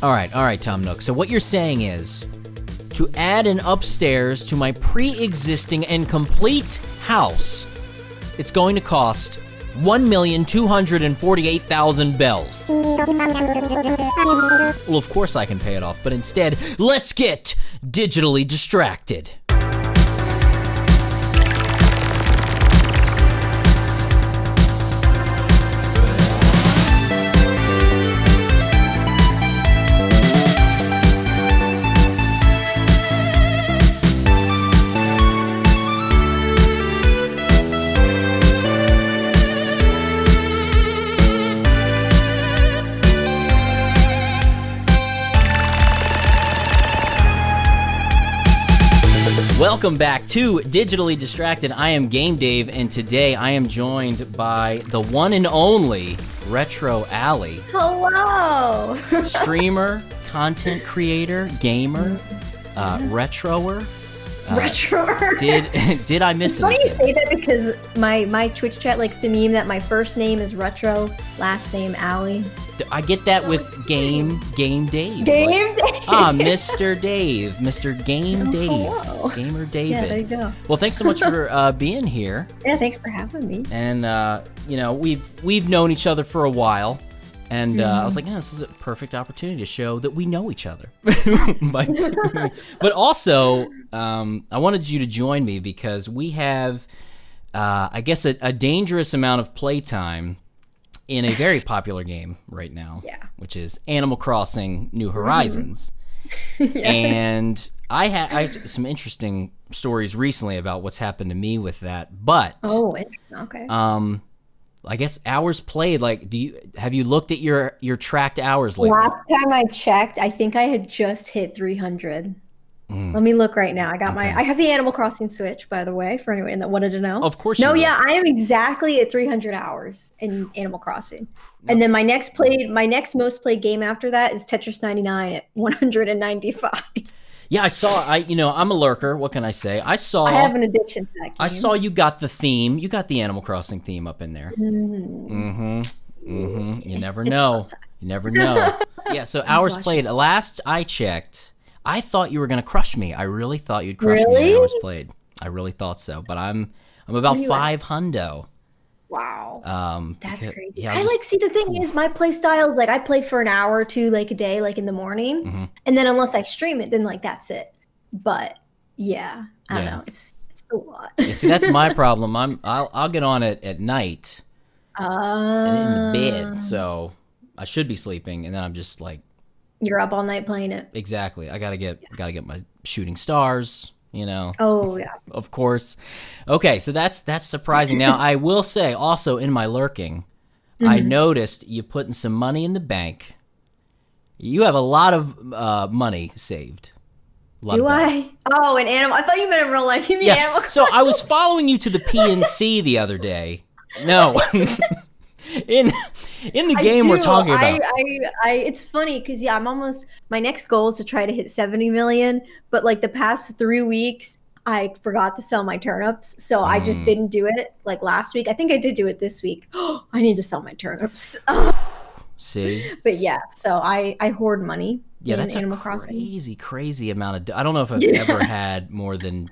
All right, Tom Nook. So what you're saying is to add an upstairs to my pre-existing and complete house, it's going to cost 1,248,000 bells. Well, of course I can pay it off, but instead, let's get digitally distracted. Welcome back to Digitally Distracted. I am Game Dave, and today I am joined by the one and only Retro Alley. Hello! Streamer, content creator, gamer, retroer. Retroer. Did I miss it? It's funny you anything? say that because my Twitch chat likes to meme that my first name is Retro, last name Alley. I get that with Game Dave. Game Dave. Mr. Dave, Mr. Game Dave, hello. Gamer David. Yeah, there you go. Well, thanks so much for being here. Yeah, thanks for having me. And we've known each other for a while, and I was like, yeah, this is a perfect opportunity to show that we know each other. but also, I wanted you to join me because we have, I guess, a dangerous amount of playtime in a very popular game right now, which is Animal Crossing New Horizons. Yes. And I had some interesting stories recently about what's happened to me with that. But okay. I guess hours played. Like, have you looked at your tracked hours lately? Last time I checked, I think I had just hit 300. Let me look right now. I have the Animal Crossing Switch, by the way, for anyone that wanted to know. Of course. No, yeah, I am exactly at 300 hours in Animal Crossing. And then my next most played game after that is Tetris 99 at 195. Yeah, I saw. I'm a lurker. What can I say? I have an addiction to that game. I saw you got the theme. You got the Animal Crossing theme up in there. You never know. You never know. Yeah. So hours played. Last I checked, I thought you were gonna crush me. I really thought you'd crush me in hours played. I really thought so. But I'm about 500. Wow. That's crazy. Yeah, see, the thing is, my play style is like I play for an hour or two, like a day, like in the morning. And then unless I stream it, then like that's it. But yeah, I don't know. It's a lot. Yeah, see, that's my problem. I'll get on it at night and in bed. So I should be sleeping, and then I'm just like, you're up all night playing it. Exactly. I gotta get my shooting stars, Oh yeah. Of course. Okay, so that's surprising. Now I will say also in my lurking, I noticed you putting some money in the bank. You have a lot of money saved. Do I? Oh, in Animal. I thought you meant in real life. You mean Animal Crossing? So I was following you to the PNC the other day. No. In the game we're talking about. It's funny because my next goal is to try to hit 70 million, but like the past 3 weeks I forgot to sell my turnips, so I just didn't do it like last week. I think I did do it this week. I need to sell my turnips. See? But yeah, so I hoard money. Yeah, that's Animal crazy amount of. I don't know if I've ever had more than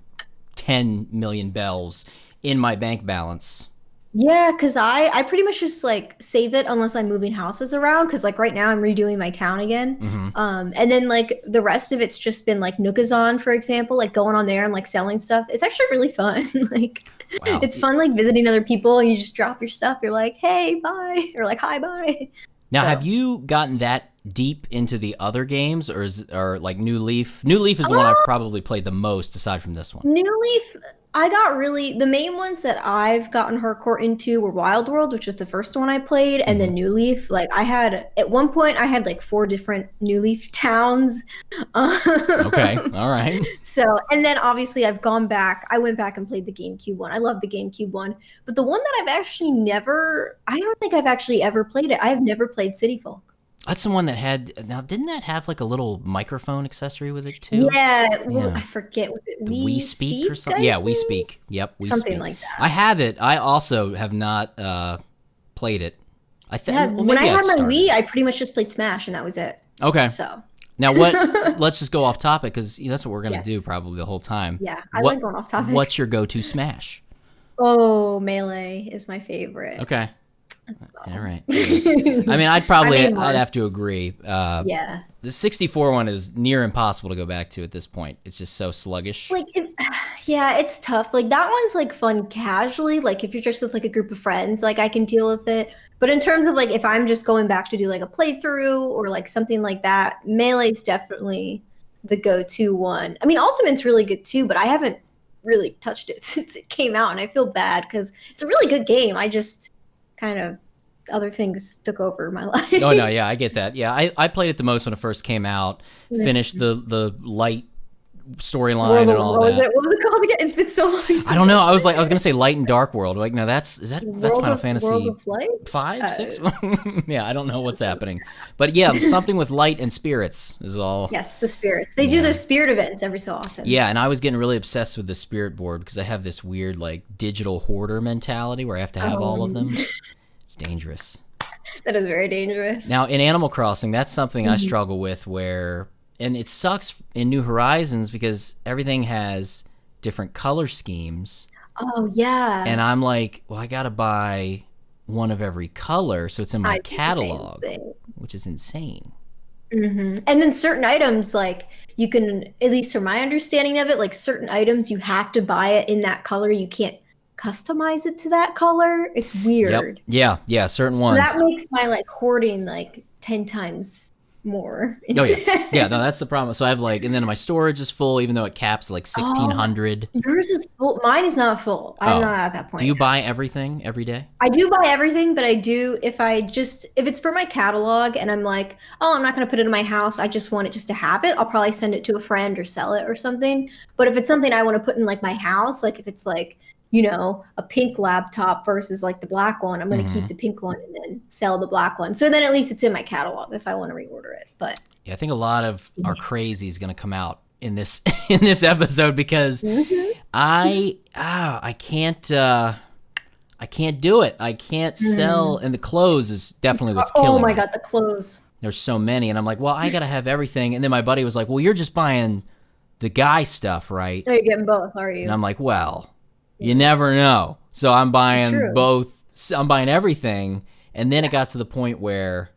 10 million bells in my bank balance. Yeah, because I pretty much just like save it unless I'm moving houses around, because like right now I'm redoing my town again. And then like the rest of it's just been like Nookazon, for example, like going on there and like selling stuff. It's actually really fun. It's fun like visiting other people and you just drop your stuff. You're like, hey, bye, or like, hi, bye. Now, have you gotten that deep into the other games, or like New Leaf? New Leaf is the one I've probably played the most aside from this one. New Leaf, I got the main ones that I've gotten hardcore into were Wild World, which was the first one I played, and then New Leaf. Like at one point I had like 4 different New Leaf towns. Okay, all right. So, and then obviously I went back and played the GameCube one. I love the GameCube one, but the one that I don't think I've actually ever played it. I have never played City Folk. That's the one that had. Now, didn't that have like a little microphone accessory with it too? Yeah, I forget. Was it We Speak or something? Yeah, We Speak. Yep, We something Speak. Like that. I have it. I also have not played it. When I had my Wii, I pretty much just played Smash, and that was it. Okay. So Now what? Let's just go off topic because that's what we're gonna yes. do probably the whole time. Yeah, I like going off topic. What's your go-to Smash? Oh, Melee is my favorite. Okay. So. All right. I mean, I'd have to agree. Yeah. The 64 one is near impossible to go back to at this point. It's just so sluggish. Like, yeah, it's tough. Like that one's like fun casually. Like if you're just with like a group of friends, like I can deal with it. But in terms of like if I'm just going back to do like a playthrough or like something like that, Melee's definitely the go-to one. I mean, Ultimate's really good too, but I haven't really touched it since it came out, and I feel bad because it's a really good game. I just kind of other things took over my life. Oh no, yeah, I get that. Yeah, I played it the most when it first came out. Finished the light storyline and all that. What was it called again? It's been so long. I don't know. I was gonna say Light and Dark World. Like, no, that's Final Fantasy World of Light? 5, 6. Yeah, I don't know what's happening, but yeah, something with light and spirits is all. Yes, the spirits. They do those spirit events every so often. Yeah, and I was getting really obsessed with the spirit board because I have this weird like digital hoarder mentality where I have to have all of them. It's dangerous. That is very dangerous. Now, in Animal Crossing, that's something I struggle with where, and it sucks in New Horizons because everything has different color schemes. Oh, yeah. And I'm like, well, I got to buy one of every color so it's in my catalog, which is insane. Mm-hmm. And then certain items, like you can, at least from my understanding of it, like certain items, you have to buy it in that color. You can't customize it to that color. It's weird. Yep. Yeah, certain ones. That makes my like hoarding like 10 times more. Oh yeah. Yeah, no, that's the problem. So I have like, and then my storage is full even though it caps like 1600. Yours is full. Mine is not full. I'm not at that point. Do you buy everything every day? I do buy everything, but I do if it's for my catalog and I'm like, oh, I'm not going to put it in my house. I just want it just to have it. I'll probably send it to a friend or sell it or something. But if it's something I want to put in like my house, like if it's like, you know, a pink laptop versus like the black one, I'm going to keep the pink one and then sell the black one. So then at least it's in my catalog if I want to reorder it. But yeah, I think a lot of our crazy is going to come out in this in this episode because I can't do it. I can't sell, and the clothes is definitely what's killing me. Oh my god, the clothes. There's so many, and I'm like, well, I got to have everything. And then my buddy was like, well, you're just buying the guy stuff, right? Oh, you're getting both, are you? And I'm like, well, you never know. So I'm buying both. I'm buying everything. And then it got to the point where,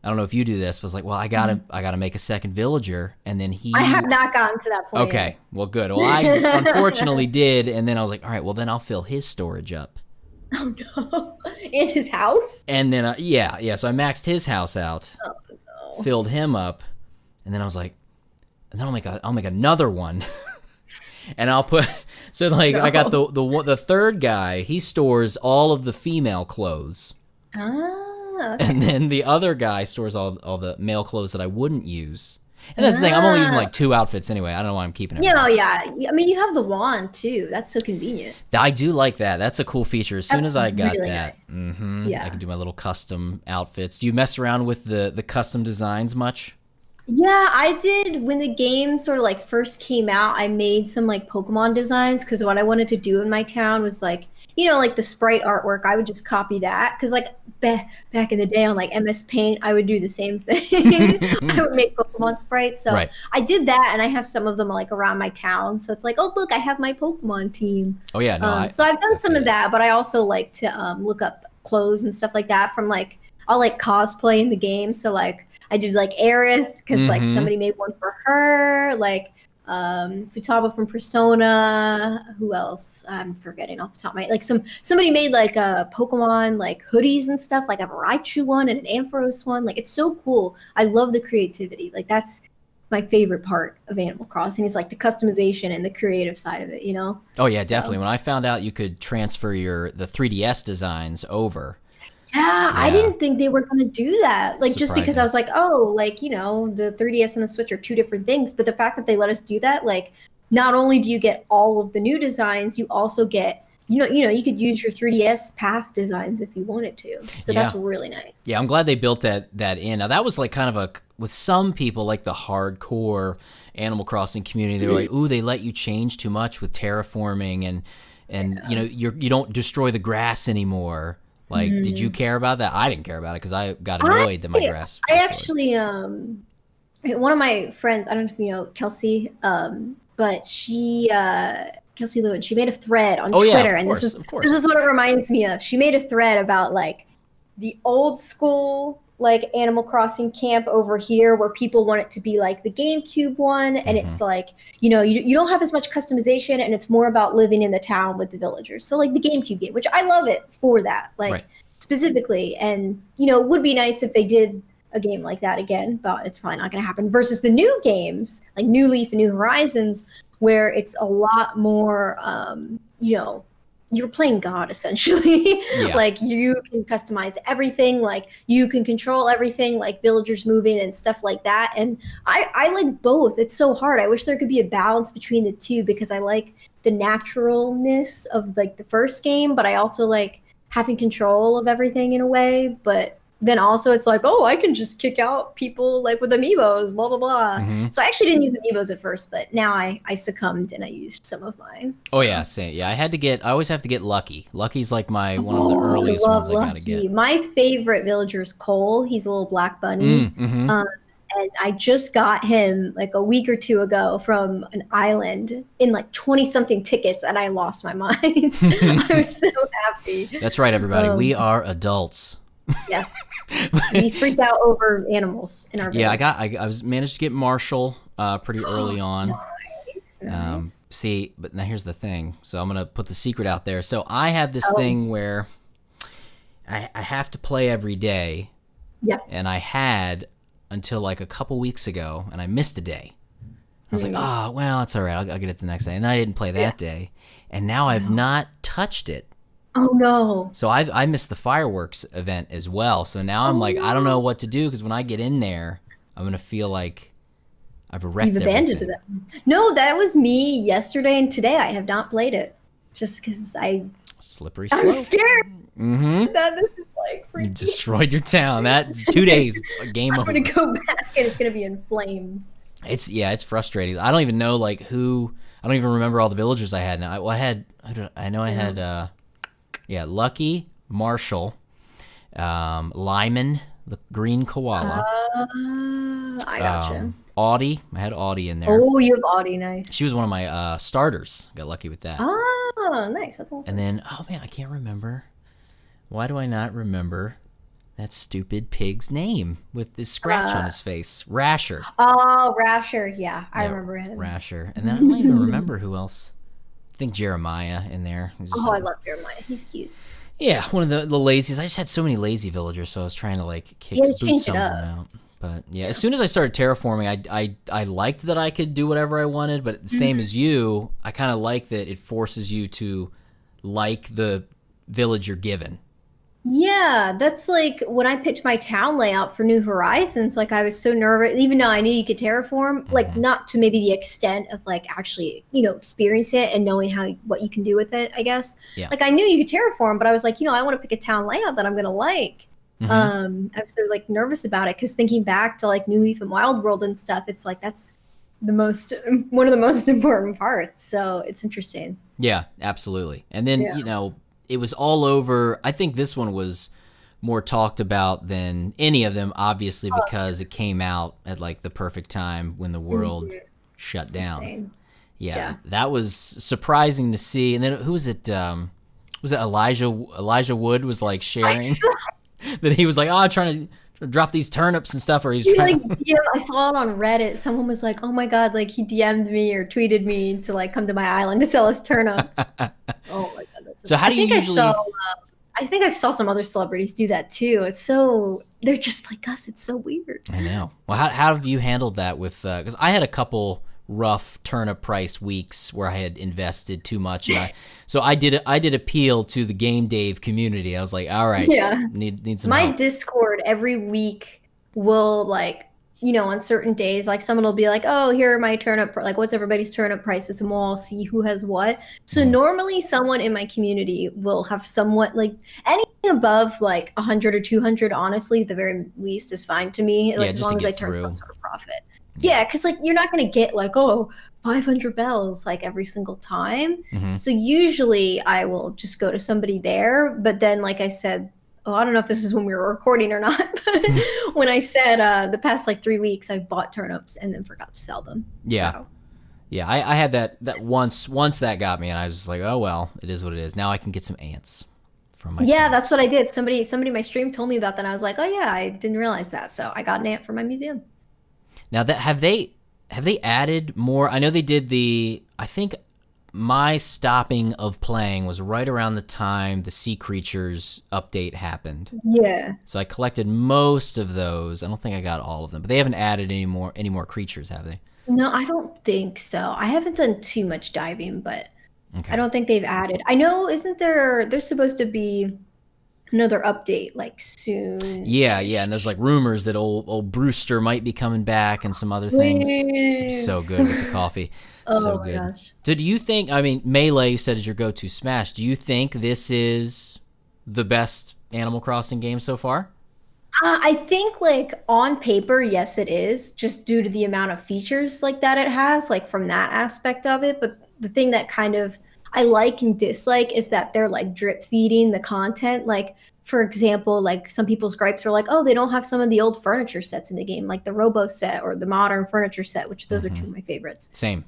I don't know if you do this, but it's like, well, I gotta make a second villager. And then I have not gotten to that point Okay, yet. Well, good. Well, I unfortunately did. And then I was like, all right, well, then I'll fill his storage up. Oh, no. And his house? And then, so I maxed his house out. Oh, no. Filled him up. And then I was like, and then I'll make another one. And I'll put, so like I got the third guy, he stores all of the female clothes. Ah, okay. And then the other guy stores all the male clothes that I wouldn't use. And that's the thing, I'm only using like 2 outfits anyway. I don't know why I'm keeping it. Yeah. I mean, you have the wand too. That's so convenient. I do like that. That's a cool feature. As soon as I got really that, nice. I can do my little custom outfits. Do you mess around with the custom designs much? Yeah, I did when the game sort of like first came out. I made some like Pokemon designs because what I wanted to do in my town was like, you know, like the sprite artwork. I would just copy that because like back in the day on like MS Paint, I would do the same thing. I would make Pokemon sprites. So I did that, and I have some of them like around my town. So it's like, oh look, I have my Pokemon team. Oh yeah, no. So I've done some of that, but I also like to look up clothes and stuff like that from like I'll like cosplay in the game. So like. I did like Aerith because like somebody made one for her, like Futaba from Persona. Who else? I'm forgetting off the top of my like somebody made like a Pokemon like hoodies and stuff, like a Raichu one and an Ampharos one. Like it's so cool. I love the creativity. Like that's my favorite part of Animal Crossing is like the customization and the creative side of it, you know? Oh yeah, definitely. When I found out you could transfer the 3DS designs over. Yeah, I didn't think they were going to do that. Like, just because I was like, oh, like, you know, the 3DS and the Switch are 2 different things. But the fact that they let us do that, like, not only do you get all of the new designs, you also get, you know, you could use your 3DS path designs if you wanted to. So that's really nice. Yeah, I'm glad they built that in. Now, that was like kind of with some people, like the hardcore Animal Crossing community, they were like, ooh, they let you change too much with terraforming and you know, you don't destroy the grass anymore. Like, did you care about that? I didn't care about it because I got annoyed that my grass. I actually, one of my friends, I don't know if you know Kelsey, but Kelsey Lewin, she made a thread on Twitter, and this is what it reminds me of. She made a thread about like the old school like Animal Crossing camp over here, where people want it to be like the GameCube one, and it's like, you know, you don't have as much customization, and it's more about living in the town with the villagers. So like the GameCube game, which I love it for that, like specifically, and you know, it would be nice if they did a game like that again, but it's probably not going to happen. Versus the new games like New Leaf and New Horizons, where it's a lot more, you know, you're playing God essentially. Like you can customize everything, like you can control everything, like villagers moving and stuff like that. And I like both. It's so hard. I wish there could be a balance between the two, because I like the naturalness of like the first game, but I also like having control of everything in a way. But then also it's like, oh, I can just kick out people like with amiibos, blah, blah, blah. So I actually didn't use amiibos at first, but now I succumbed and I used some of mine. So. Oh yeah, same. Yeah, I always have to get Lucky. Lucky's like one of the earliest ones I gotta get. My favorite villager is Cole. He's a little black bunny. And I just got him like a week or two ago from an island in like 20-something tickets, and I lost my mind. I was so happy. That's right, everybody. We are adults. Yes, we freak out over animals in our village. Yeah, I managed to get Marshall pretty early on. Nice. See, but now here's the thing. So I'm gonna put the secret out there. So I have this thing where I have to play every day. Yeah. And I had until like a couple weeks ago, and I missed a day. I was like, oh, well, it's all right. I'll get it the next day. And then I didn't play that day, and now I've not touched it. Oh no! So I missed the fireworks event as well. So now I'm like, I don't know what to do, because when I get in there, I'm gonna feel like I've wrecked everything. You've abandoned it. No, that was me yesterday and today. I have not played it just because slippery slope. I'm scared. That this is like freaky. You destroyed your town. That's 2 days. It's a game over. I'm gonna go back and it's gonna be in flames. It's frustrating. I don't even know like who. I don't even remember all the villagers I had. Now I had Lucky, Marshall, Lyman, the green koala. I gotcha. Audie. I had Audie in there. Oh, you have Audie, nice. She was one of my starters. Got lucky with that. Oh, nice. That's awesome. And then, oh man, I can't remember. Why do I not remember that stupid pig's name with this scratch on his face? Rasher. Oh, Rasher. Yeah, I remember him. Rasher. And then I don't even remember who else. I think Jeremiah in there. I love Jeremiah. He's cute. Yeah, one of the laziest. I just had so many lazy villagers, so I was trying to like boot some of them out. But yeah, as soon as I started terraforming, I liked that I could do whatever I wanted, but the same as you, I kind of like that it forces you to like the village you're given. Yeah, that's like when I picked my town layout for New Horizons, like I was so nervous, even though I knew you could terraform, like not to maybe the extent of like actually, you know, experiencing it and knowing what you can do with it, I guess. Yeah. Like I knew you could terraform, but I was like, you know, I want to pick a town layout that I'm going to like. I was sort of like nervous about it because thinking back to like New Leaf and Wild World and stuff, it's like that's one of the most important parts. So it's interesting. Yeah, absolutely. And then, you know, it was all over. I think this one was more talked about than any of them, obviously, because it came out at like the perfect time when the world shut down. Yeah, that was surprising to see. And then who was it? Was it Elijah Wood was like sharing that he was like, oh, I'm trying to drop these turnips and stuff, or he's trying I saw it on Reddit. Someone was like, oh my god, like he DM'd me or tweeted me to like come to my island to sell his turnips. Oh my god. So how do you usually? I think I saw some other celebrities do that too. They're just like us. It's so weird. I know. Well, how have you handled that with? Because I had a couple rough turnip price weeks where I had invested too much, and I did appeal to the Game Dave community. I was like, all right, need some. My help. Discord every week will like, you know, on certain days, like someone will be like, oh, here are my turnip, like what's everybody's turnip prices, and we'll all see who has what. So normally someone in my community will have somewhat like anything above like 100 or 200, honestly, at the very least is fine to me, like as long as I turn some sort of profit. Yeah, because like you're not going to get like, 500 bells like every single time. So usually I will just go to somebody there. But then, like I said, oh, I don't know if this is when we were recording or not, but when I said the past like 3 weeks I've bought turnips and then forgot to sell them. Yeah. So. Yeah, I had that once that got me, and I was just like, oh well, it is what it is. Now I can get some ants from my Yeah, turnips. that's what I did. Somebody in my stream told me about that and I was like, oh yeah, I didn't realize that. So I got an ant for my museum. Now that have they added more? I know they did I think my stopping of playing was right around the time the Sea Creatures update happened. Yeah. So I collected most of those. I don't think I got all of them, but they haven't added any more creatures, have they? No, I don't think so. I haven't done too much diving, but Okay. I don't think they've added. I know, isn't there's supposed to be another update like soon? Yeah, and there's like rumors that old Brewster might be coming back and some other things. So good with the coffee. Oh So my good. gosh. So do you think, I mean, Melee you said is your go-to Smash. Do you think this is the best Animal Crossing game so far? I think like on paper, yes, it is, just due to the amount of features like that it has, like from that aspect of it. But the thing that kind of I like and dislike is that they're like drip feeding the content. Like, for example, like some people's gripes are like, oh, they don't have some of the old furniture sets in the game, like the Robo set or the modern furniture set, which those are two of my favorites. Same.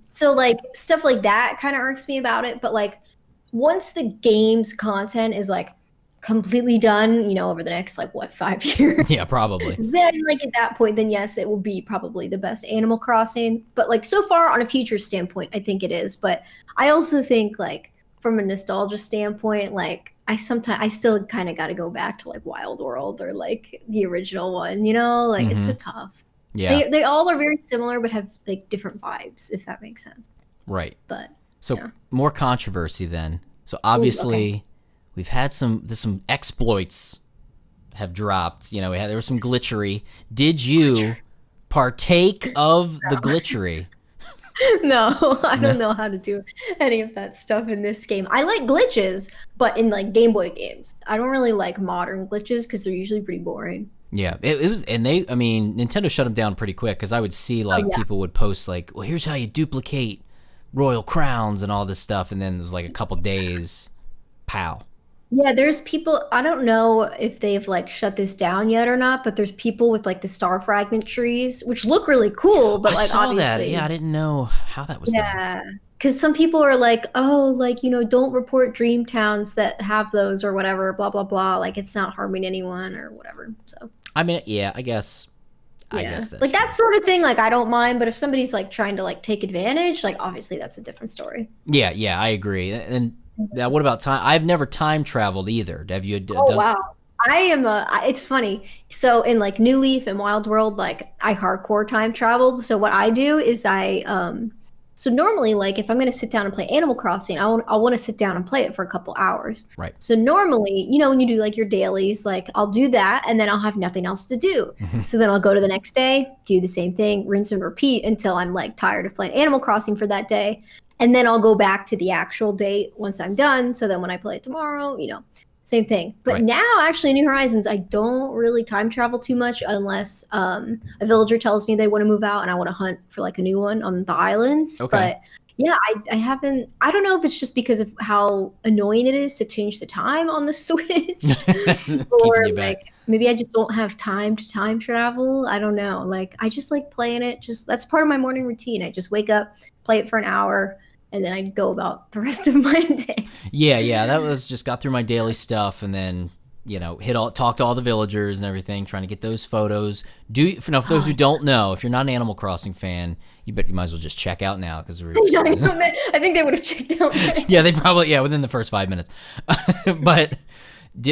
So like stuff like that kind of irks me about it. But like once the game's content is like completely done, over the next like what 5 years, Yeah, probably. then like at that point, then yes, it will be probably the best Animal Crossing. But like so far on a future standpoint, I think it is. But I also think like from a nostalgia standpoint, like I still kind of got to go back to like Wild World or like the original one, like it's so tough. Yeah. They all are very similar but have like different vibes, if that makes sense. Right. But So yeah. more controversy then. So obviously okay. we've had some exploits have dropped. There was some glitchery. Did you partake of the glitchery? No, I don't know how to do any of that stuff in this game. I like glitches, but in like Game Boy games. I don't really like modern glitches because they're usually pretty boring. Yeah, it was, and Nintendo shut them down pretty quick because I would see like people would post like, well, here's how you duplicate royal crowns and all this stuff, and then there's like a couple days, pow. Yeah, there's people, I don't know if they've like shut this down yet or not, but there's people with like the star fragment trees, which look really cool, but I like saw obviously. that. Yeah, I didn't know how that was done. Yeah. Because some people are like, oh, like, don't report dream towns that have those or whatever, blah, blah, blah. Like, it's not harming anyone or whatever. So, I mean, yeah, I guess that's like true. that sort of thing, like, I don't mind. But if somebody's like trying to like take advantage, like, obviously that's a different story. Yeah, I agree. And now, what about time? I've never time traveled either. Have you? Oh, wow. It's funny. So in like New Leaf and Wild World, like I hardcore time traveled. So what I do is so normally like if I'm going to sit down and play Animal Crossing, I want to sit down and play it for a couple hours. Right. So normally, when you do like your dailies, like I'll do that and then I'll have nothing else to do. So then I'll go to the next day, do the same thing, rinse and repeat until I'm like tired of playing Animal Crossing for that day. And then I'll go back to the actual date once I'm done. So then when I play it tomorrow, same thing. But now, actually, in New Horizons, I don't really time travel too much unless a villager tells me they want to move out and I want to hunt for like a new one on the islands. Okay. But yeah, I haven't. I don't know if it's just because of how annoying it is to change the time on the Switch, or you back. like maybe I just don't have time to time travel. I don't know. Like I just like playing it. Just that's part of my morning routine. I just wake up, play it for an hour. And then I'd go about the rest of my day. Yeah. That was just got through my daily stuff, and then talk to all the villagers and everything, trying to get those photos. For those who don't know, if you're not an Animal Crossing fan, you might as well just check out now because we're. I think they would have checked out. Yeah, they probably within the first 5 minutes. But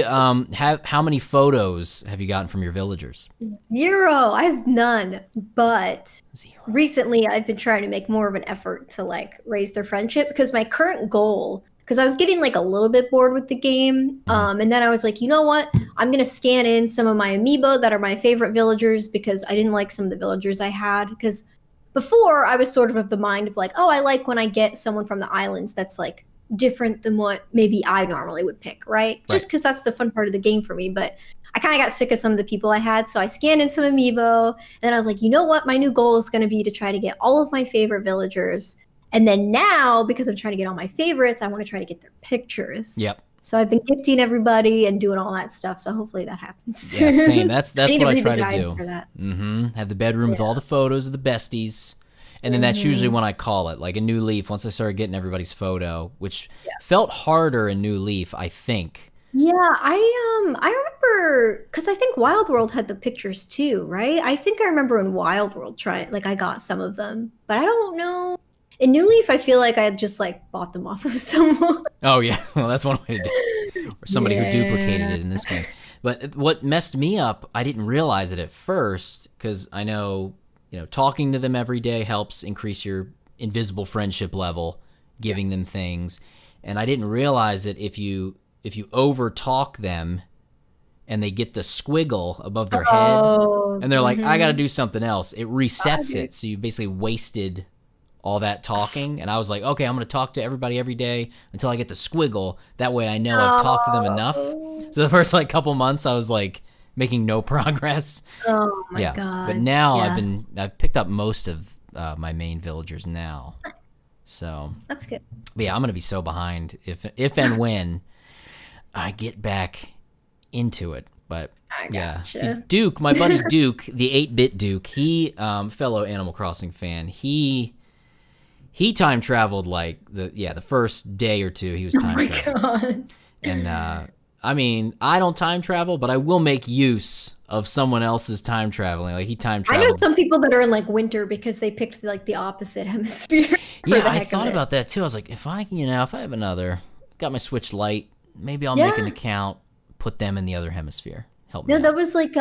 how many photos have you gotten from your villagers? 0. I have none. But 0. Recently, I've been trying to make more of an effort to like raise their friendship because my current goal, because I was getting like a little bit bored with the game, and then I was like, you know what? I'm gonna scan in some of my amiibo that are my favorite villagers because I didn't like some of the villagers I had. Because before I was sort of the mind of like, oh, I like when I get someone from the islands that's like different than what maybe I normally would pick, right? Just because that's the fun part of the game for me. But I kind of got sick of some of the people I had, so I scanned in some amiibo, and then I was like, you know what? My new goal is going to be to try to get all of my favorite villagers, and then now, because I'm trying to get all my favorites, I want to try to get their pictures. Yep. So I've been gifting everybody and doing all that stuff. So hopefully that happens Yeah, soon. same. That's I need what to I read the try to guide do. for that. Have the bedroom with all the photos of the besties. And then that's usually when I call it, like a New Leaf, once I started getting everybody's photo, which felt harder in New Leaf, I think. Yeah, I remember because I think Wild World had the pictures too, right? I think I remember in Wild World trying like I got some of them, but I don't know. In New Leaf, I feel like I had just like bought them off of someone. Oh, yeah. Well, that's one way to do it. Or somebody who duplicated it in this game. But what messed me up, I didn't realize it at first, because I know, talking to them every day helps increase your invisible friendship level, giving them things. And I didn't realize that if you over talk them and they get the squiggle above their head and they're like, I got to do something else, it resets it. So you basically wasted all that talking. And I was like, okay, I'm going to talk to everybody every day until I get the squiggle. That way I know I've talked to them enough. So the first couple months I was like making no progress. Oh my God. But now I've picked up most of my main villagers now. So that's good. But yeah, I'm going to be so behind if and when I get back into it. But yeah, see, Duke, my buddy Duke, the 8-bit Duke, he fellow Animal Crossing fan, he time traveled like the first day or two he was time traveling. And I mean, I don't time travel, but I will make use of someone else's time traveling. Like he time traveled. I know some people that are in like winter because they picked like the opposite hemisphere. Yeah, I thought about that too. I was like, if I have another, got my Switch Lite, maybe I'll make an account, put them in the other hemisphere. Help me. No, that was like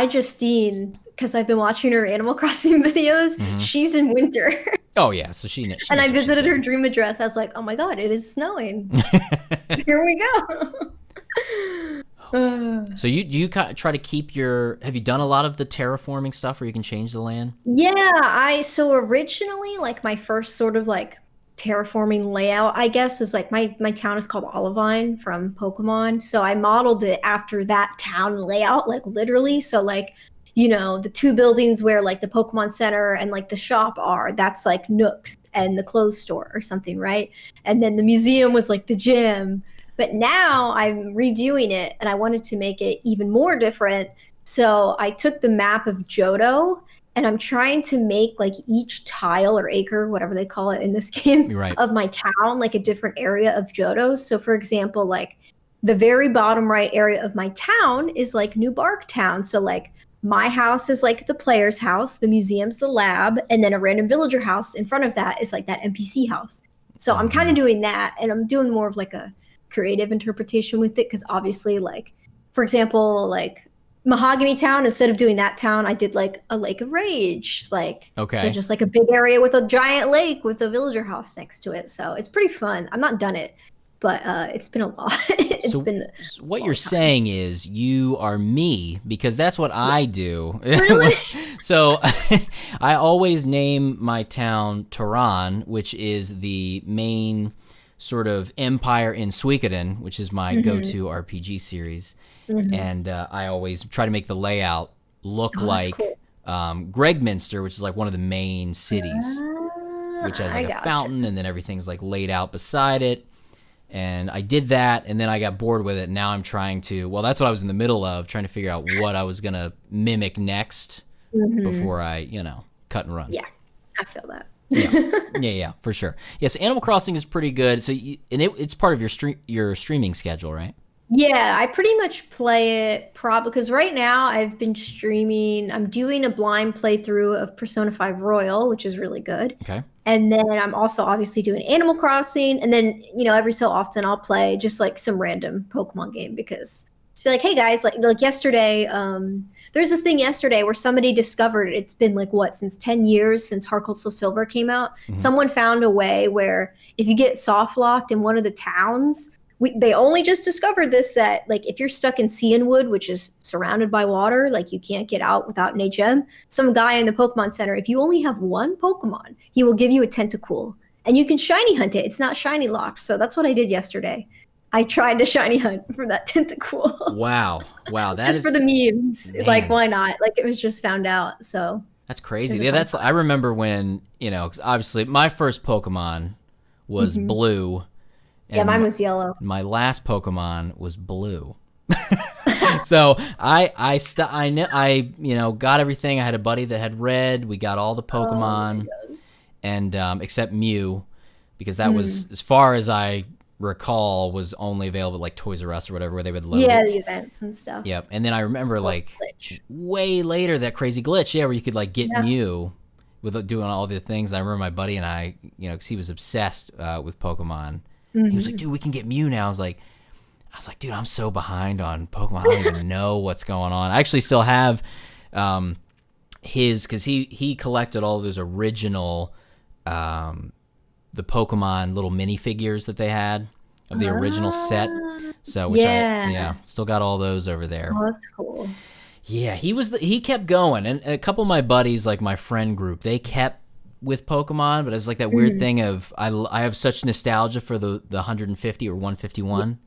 Justine, because I've been watching her Animal Crossing videos. She's in winter. Oh yeah, so she knows. And I visited her dream address. I was like, oh my God, it is snowing. Here we go. So you try to keep have you done a lot of the terraforming stuff where you can change the land? Yeah, so originally like my first sort of like terraforming layout, I guess, was like my town is called Olivine from Pokemon. So I modeled it after that town layout, like literally. So like, the two buildings where like the Pokemon Center and like the shop are, that's like Nooks and the clothes store or something, right? And then the museum was like the gym. But now I'm redoing it and I wanted to make it even more different. So I took the map of Johto and I'm trying to make like each tile or acre, whatever they call it in this game, of my town, like a different area of Johto. So for example, like the very bottom right area of my town is like New Bark Town. So like my house is like the player's house, the museum's the lab, and then a random villager house in front of that is like that NPC house. So I'm kind of doing that, and I'm doing more of like a creative interpretation with it, because obviously, like, for example, like Mahogany Town, instead of doing that town, I did like a Lake of Rage, like, so just like a big area with a giant lake with a villager house next to it. So it's pretty fun. I'm not done it, but it's been a lot. What you're saying is you are me, because that's what I do. Really? So I always name my town Tehran, which is the main sort of empire in Suikoden, which is my go-to RPG series. And I always try to make the layout look like Gregminster, which is like one of the main cities, which has like a fountain, and then everything's like laid out beside it. And I did that, and then I got bored with it. And now I'm trying to, that's what I was in the middle of, trying to figure out what I was going to mimic next before I, cut and run. Yeah, I feel that. Yeah, for sure. Yes, Animal Crossing is pretty good. So, it's part of your streaming schedule, right? Yeah, I pretty much play it because right now I've been streaming. I'm doing a blind playthrough of Persona 5 Royal, which is really good. Okay. And then I'm also obviously doing Animal Crossing. And then, every so often I'll play just like some random Pokemon game, because just be like, hey guys, like yesterday, there's this thing yesterday where somebody discovered it's been like since 10 years since Heart Gold Soul Silver came out. Someone found a way where if you get soft locked in one of the towns, they only just discovered this, that like if you're stuck in Cianwood, which is surrounded by water, like you can't get out without an HM, some guy in the Pokemon Center, if you only have one Pokemon, he will give you a Tentacool and you can shiny hunt it. It's not shiny locked. So that's what I did yesterday. I tried to shiny hunt for that Tentacool. Wow. That just for the memes. Man. Like, why not? Like, it was just found out. So that's crazy. Yeah, I remember when, 'cause obviously my first Pokemon was Blue. Yeah, mine was yellow. My last Pokemon was blue. So I got everything. I had a buddy that had red. We got all the Pokemon, and except Mew, because that was, as far as I recall, was only available at like Toys R Us or whatever, where they would load Yeah, it. the events and stuff. Yep. And then I remember Glitch. way later that crazy glitch, where you could like get Mew with doing all the things. I remember my buddy and I, because he was obsessed with Pokemon. He was like, dude, we can get Mew now. I was like, dude, I'm so behind on Pokemon. I don't even know what's going on. I actually still have his, because he collected all of those original the Pokemon little minifigures that they had of the original set. So which I still got all those over there. Oh, that's cool. Yeah, he kept going, and a couple of my buddies, like my friend group, they kept with Pokemon, but it was like that weird thing of I have such nostalgia for the 150 or 151.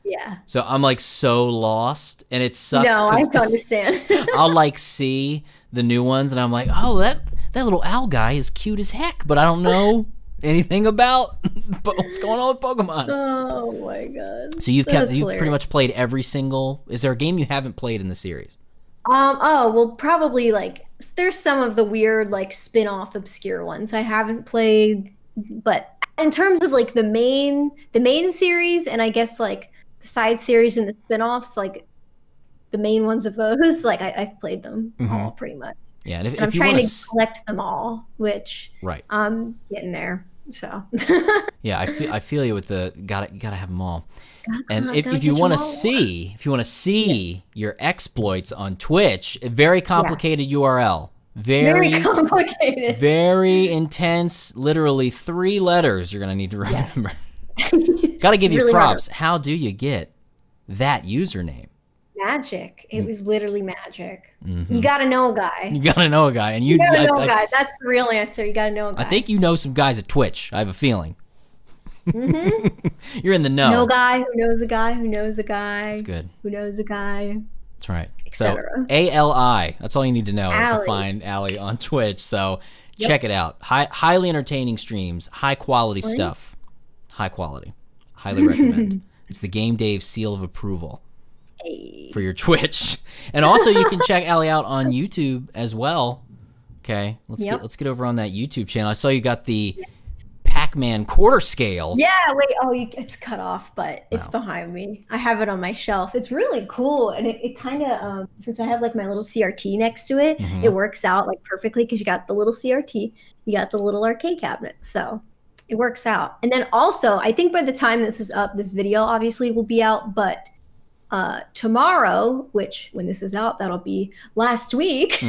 Yeah. So I'm like so lost, and it sucks. No, I don't understand. I'll like see the new ones, and I'm like, oh, that little owl guy is cute as heck, but I don't know anything about what's going on with Pokemon. Oh my god. So you've pretty much played every single. Is there a game you haven't played in the series? Well, probably like there's some of the weird like spin-off obscure ones I haven't played, but in terms of like the main series, and I guess like the side series and the spin-offs, like the main ones of those, like I've played them all pretty much. Yeah, and if I'm you trying want to collect them all, which I'm getting there. So yeah, I feel you with the gotta have them all. And if you want to see your exploits on Twitch, a very complicated URL. Very complicated. Very intense. Literally 3 letters you're gonna need to remember. Gotta give you props. Hard. How do you get that username? Magic. It was literally magic. You gotta know a guy. You gotta know a guy, and you gotta know a guy. That's the real answer. You gotta know a guy. I think you know some guys at Twitch. I have a feeling. You're in the know. No guy who knows a guy who knows a guy. That's good. Who knows a guy. That's right. So ALI. That's all you need to know to find Allie on Twitch. So check it out. Highly entertaining streams. High quality stuff. High quality. Highly recommend. It's the Game Dave seal of approval for your Twitch. And also you can check Allie out on YouTube as well. Okay. Let's get over on that YouTube channel. I saw you got the Pac-Man quarter scale. Yeah, wait. It's cut off, but it's behind me. I have it on my shelf. It's really cool, and it kind of since I have like my little CRT next to it, it works out like perfectly because you got the little CRT, you got the little arcade cabinet, so it works out. And then also, I think by the time this is up, this video obviously will be out, but tomorrow, which when this is out, that'll be last week.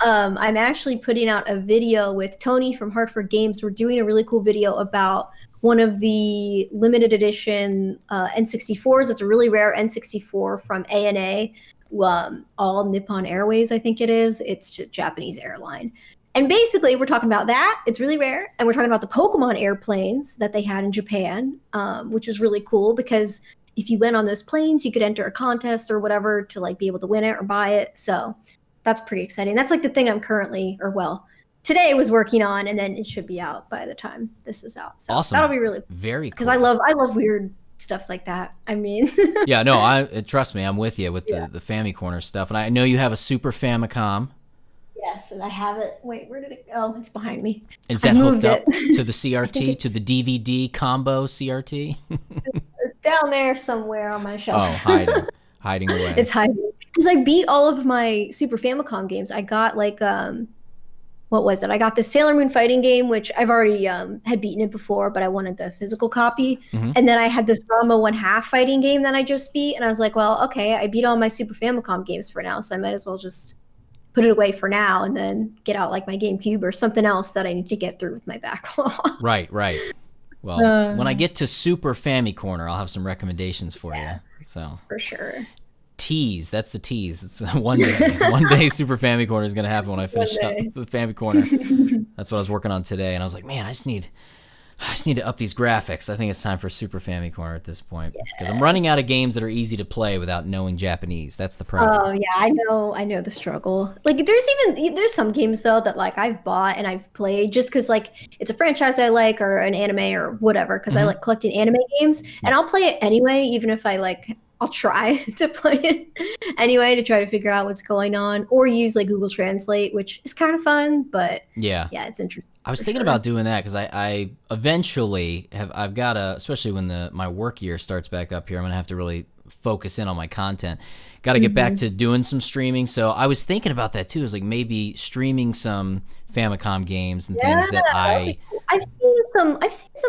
I'm actually putting out a video with Tony from Hartford Games. We're doing a really cool video about one of the limited edition N64s. It's a really rare N64 from ANA, All Nippon Airways, I think it is. It's a Japanese airline. And basically, we're talking about that. It's really rare. And we're talking about the Pokemon airplanes that they had in Japan, which is really cool because if you went on those planes, you could enter a contest or whatever to like be able to win it or buy it. So that's pretty exciting. That's like the thing I'm currently, today was working on, and then it should be out by the time this is out. So awesome. That'll be really cool. Very cool. Because I love weird stuff like that. I mean, yeah, no, trust me, I'm with you with the Famicorner stuff, and I know you have a Super Famicom. Yes, and I have it. Wait, where did it go? It's behind me. Is that hooked up to the CRT, to the DVD combo CRT? It's down there somewhere on my shelf. Oh, hiding away. It's hiding. Because I beat all of my Super Famicom games. I got like, what was it? I got the Sailor Moon fighting game, which I've already had beaten it before, but I wanted the physical copy. And then I had this Ranma 1/2 fighting game that I just beat. And I was like, well, okay, I beat all my Super Famicom games for now, so I might as well just put it away for now and then get out like my GameCube or something else that I need to get through with my backlog. Right. Well, when I get to Super Famicorner, I'll have some recommendations for you. So for sure. Tease. That's the tease. It's one day Super Famicorner is going to happen when I finish up the Famicorner. That's what I was working on today, and I was like, man, I I just need to up these graphics. I think it's time for Super Family Corner at this point because I'm running out of games that are easy to play without knowing Japanese. That's the problem. Oh yeah, I know the struggle. Like there's some games though that like I've bought and I've played just because like it's a franchise I like or an anime or whatever because I like collecting anime games and I'll play it anyway even if I'll try to play it anyway to try to figure out what's going on or use like Google Translate, which is kind of fun, but yeah, it's interesting. I was thinking about doing that because I eventually I've got to, especially when my work year starts back up here, I'm gonna have to really focus in on my content. Got to get back to doing some streaming. So I was thinking about that too. Is like maybe streaming some Famicom games and things that I've seen some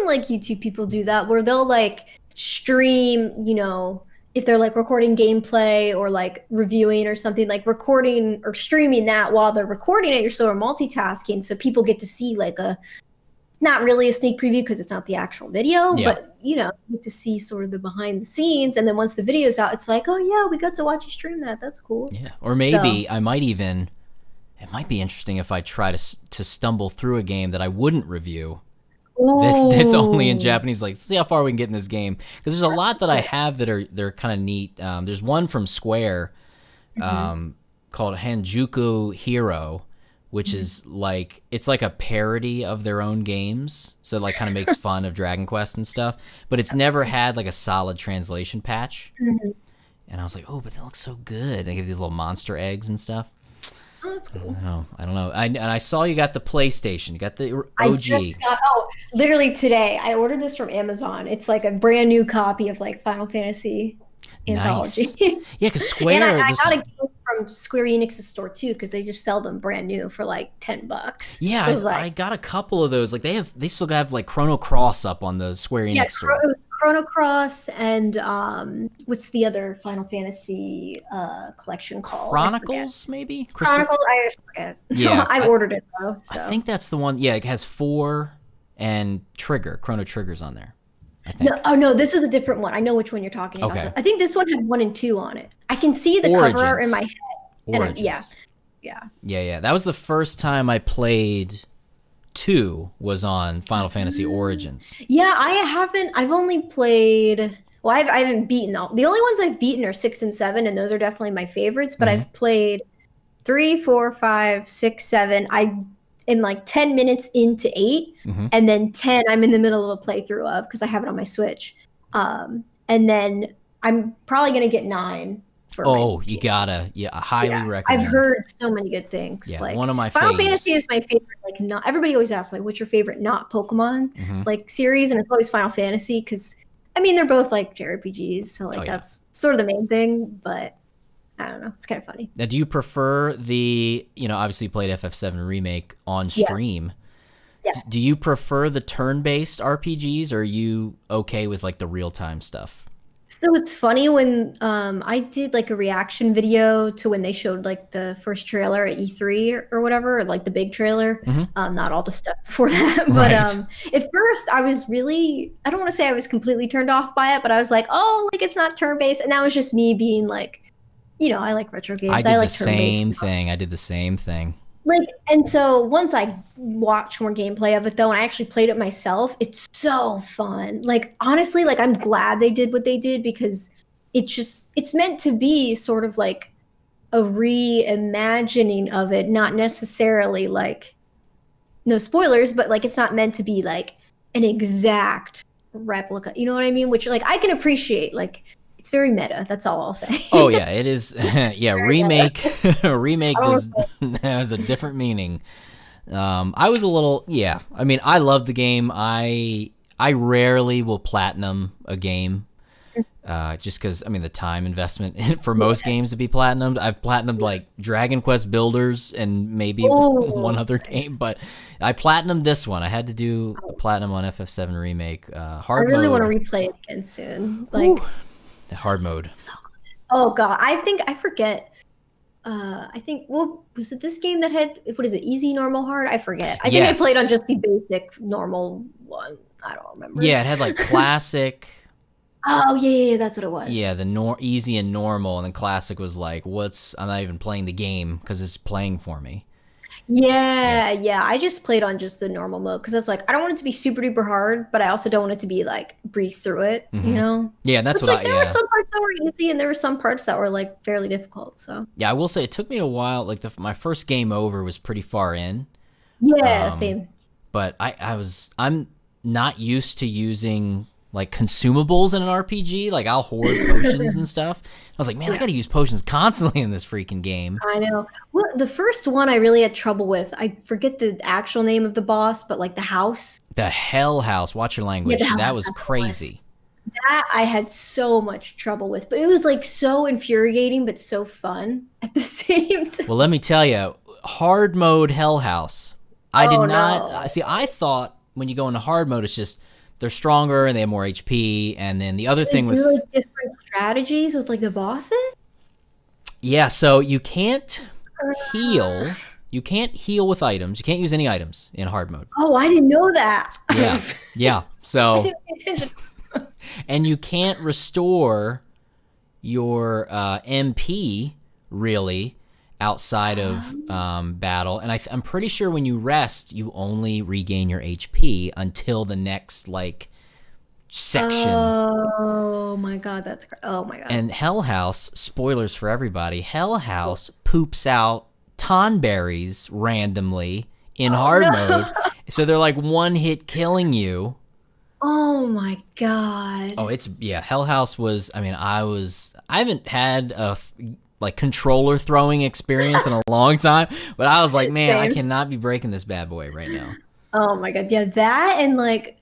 like YouTube people do that where they'll like stream, you know, if they're like recording gameplay or like reviewing or something, like recording or streaming that while they're recording it, you're sort of multitasking. So people get to see like not really a sneak preview because it's not the actual video, but you know, you get to see sort of the behind the scenes. And then once the video's out, it's like, oh yeah, we got to watch you stream that. That's cool. Yeah. Or maybe it might be interesting if I try to stumble through a game that I wouldn't review. That's only in Japanese. Like, see how far we can get in this game because there's a lot that I have they're kind of neat. There's one from Square called Hanjuku Hero, which is like it's like a parody of their own games. So it like kind of makes fun of Dragon Quest and stuff, but it's never had like a solid translation patch. And I was like, oh, but that looks so good. They give these little monster eggs and stuff. Oh, that's cool. I don't know. And I saw you got the PlayStation. You got the OG. Literally today. I ordered this from Amazon. It's like a brand new copy of like Final Fantasy Anthology. Nice. Yeah, because Square. And I got a game from Square Enix's store too because they just sell them brand new for like $10. Yeah, so I got a couple of those. Like they still have like Chrono Cross up on the Square Enix store. It was Chrono Cross and what's the other Final Fantasy collection called? Chronicles, maybe? Chronicles, I forget. Yeah, I ordered it though. So. I think that's the one. Yeah, it has 4 and Chrono Trigger's on there. I think. No, this was a different one. I know which one you're talking about. Okay. I think this one had 1 and 2 on it. I can see the cover in my head. Origins. Yeah. That was the first time I played 2 was on Final Fantasy Origins. Yeah, I've only played. Well, I haven't beaten all. The only ones I've beaten are 6 and 7, and those are definitely my favorites. But I've played 3, 4, 5, 6, 7. I am like 10 minutes into 8, and then 10 I'm in the middle of a playthrough of because I have it on my Switch. And then I'm probably gonna get 9. You gotta, I highly recommend. I've heard so many good things. Yeah, like one of my Final faves. Fantasy is my favorite. Like, not everybody always asks like, what's your favorite not Pokemon like series, and it's always Final Fantasy because I mean they're both like JRPGs, so like that's sort of the main thing. But I don't know, it's kind of funny. Now, do you prefer the obviously you played FF7 Remake on stream? Yeah. Do you prefer the turn-based RPGs, or are you okay with like the real-time stuff? So it's funny when I did like a reaction video to when they showed like the first trailer at E3 or whatever, or, like the big trailer, not all the stuff before that. But at first I was really, I don't want to say I was completely turned off by it, but I was like, oh, like it's not turn-based. And that was just me being like, I like retro games. I did like the same thing. I did the same thing. Like, and so once I watched more gameplay of it though, and I actually played it myself, it's so fun. Like, honestly, like I'm glad they did what they did because it's meant to be sort of like a reimagining of it, not necessarily like, no spoilers, but like it's not meant to be like an exact replica. You know what I mean? Which like I can appreciate, like it's very meta. That's all I'll say. Oh yeah, it is. Yeah, remake has a different meaning. I was a little, I mean, I love the game. I rarely will platinum a game, just because I mean the time investment for most games to be platinumed. I've platinumed like Dragon Quest Builders and maybe one other game, but I platinumed this one. I had to do a platinum on FF7 Remake. Hard mode. I really want to replay it again soon. Like. The hard mode. Oh god, I forget. Was it this game that had, what is it, easy, normal, hard? I forget. I think I played on just the basic normal one. I don't remember. Yeah, it had like classic. Oh yeah, that's what it was. Yeah, the easy and normal, and then classic was like, I'm not even playing the game because it's playing for me. Yeah. I just played on just the normal mode because it's like I don't want it to be super duper hard, but I also don't want it to be like breeze through it, you Hmm. know? Yeah, that's Which what like I there were yeah. some parts that were easy and there were some parts that were like fairly difficult. So Yeah, I will say it took me a while. Like my first game over was pretty far in, yeah, same. but I'm not used to using like consumables in an RPG. Like I'll hoard potions and stuff. I was like, man, I Yeah. got to use potions constantly in this freaking game. I know. Well, the first one I really had trouble with. I forget the actual name of the boss, but like the house. The Hell House, watch your Yeah, the language. house. That was That's what it was. crazy. That I had so much trouble with, but it was like so infuriating, but so fun at the same time. Well, let me tell you, hard mode Hell House. I did Oh not no. see. I thought when you go into hard mode, it's just they're stronger and they have more HP. And then the other They thing do with like different strategies with like the bosses. yeah, so you can't Uh, heal. You can't heal with items. You can't use any items in hard mode. oh, I didn't know that. Yeah, yeah. I So didn't pay attention. and you can't restore your MP really outside of battle. And I'm pretty sure when you rest, you only regain your HP until the next like section. Oh my God, oh my God. And Hell House, spoilers for everybody, Hell House poops out Tonberries randomly in Oh hard no. mode. So they're like one hit killing you. Oh my God. Oh, it's yeah. Hell House was. I mean, I haven't had a like controller throwing experience in a long time, but I was like, man, I Same. cannot be breaking this bad boy right now. Oh my God. Yeah, that and like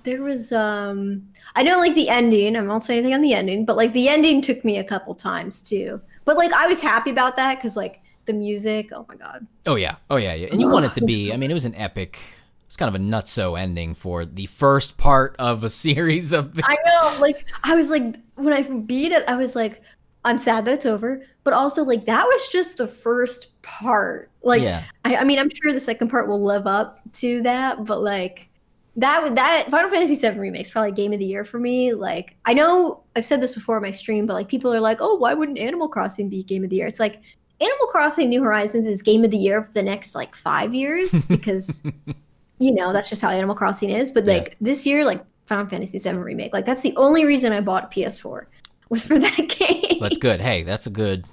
there was I know like the ending, I won't say anything on the ending, but like the ending took me a couple times too. But like I was happy about that because like the music, oh my God. Oh yeah, oh yeah, yeah. And you want it to be. I mean, it was an epic. It's kind of a nutso ending for the first part of a series of. I know, like I was like when I beat it, I was like, I'm sad that it's over, but also like that was just the first part. Like Yeah, I mean, I'm sure the second part will live up to that, but like that Final Fantasy VII Remake's probably game of the year for me. Like I know I've said this before on my stream, but like people are like, oh, why wouldn't Animal Crossing be game of the year? It's like Animal Crossing New Horizons is game of the year for the next like 5 years because that's just how Animal Crossing is. But yeah. like this year, like Final Fantasy VII Remake, like that's the only reason I bought a PS4 was for that game. That's good. Hey, that's a good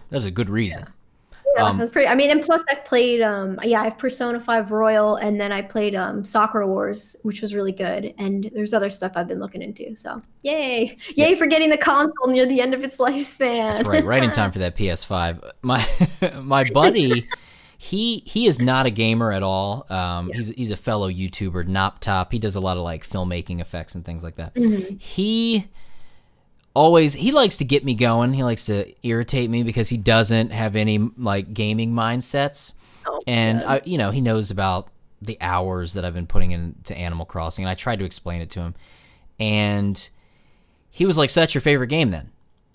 reason. Yeah, Um, that's pretty. I mean, and plus I've played I have Persona 5 Royal and then I played Soccer Wars, which was really good. And there's other stuff I've been looking into. So yay. yeah, Yay for getting the console near the end of its that's right. Right in time lifespan. for that PS5. My buddy, he is not a gamer at all. Yeah. He's a fellow YouTuber, Nop Top. He does a lot of like filmmaking effects and things like that. Mhm. He likes to get me going. He likes to irritate me because he doesn't have any like gaming mindsets. Oh And god. he knows about the hours that I've been putting into Animal Crossing, and I tried to explain it to him. And he was like, "So that's your favorite game then?"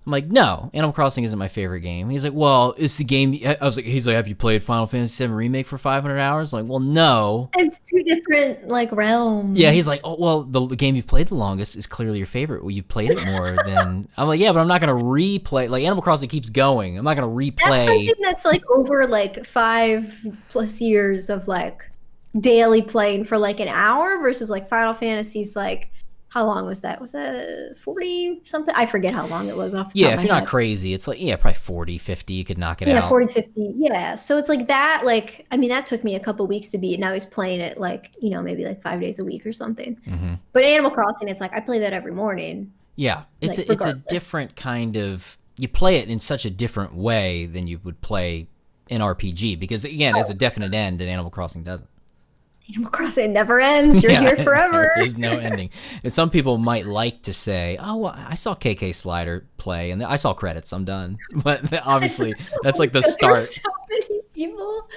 I'm like, "No, Animal Crossing isn't my favorite game." He's like, "Well, it's the game." He's like, "Have you played Final Fantasy VII Remake for 500 hours?" I'm like, well, no. It's two different like Yeah, he's like, realms. "Oh, well, the game you've played the longest is clearly your favorite. Well, you've played it more than." I'm like, "Yeah, but I'm not gonna replay. Like Animal Crossing keeps going. I'm not gonna That's replay." something that's like over like 5+ years of like daily playing for like an hour versus like Final Fantasy's like how long was that? Was that 40 something? I forget how long it was off the top Yeah, of if my you're not head. crazy, it's like probably 40, 50. You could knock it Yeah, out. 40, 50. Yeah. So it's like that, like, I mean, that took me a couple weeks to beat. Now he's playing it like, maybe like 5 days a week or something. Hmm. But Animal Crossing, it's like I play that every morning, Yeah, like it's a regardless. different kind of. You play it in such a different way than you would play an RPG because again, it has a Oh, definite end, and Animal Crossing doesn't. Animal Crossing never ends. You're Yeah, here forever. there is no ending. And some people might like to say, "Oh, well, I saw KK Slider play, and I saw credits. I'm done." But obviously, that's like the There's start. so many people,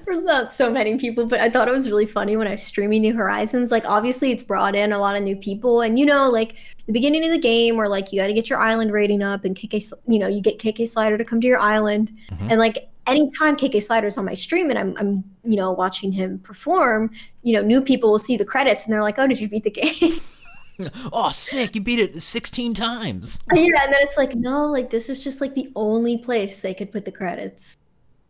or not so many people, but I thought it was really funny when I was streaming New Horizons. Like, obviously, it's brought in a lot of new people, and like the beginning of the game, where like you got to get your island rating up, and you get KK Slider to come to your island, Hmm. and like anytime KK Slider's on my stream and I'm watching him perform, new people will see the credits and they're like, "Oh, did you beat the game?" Oh, sick! You beat it 16 times. Yeah, and then it's like, no, like this is just like the only place they could put the credits.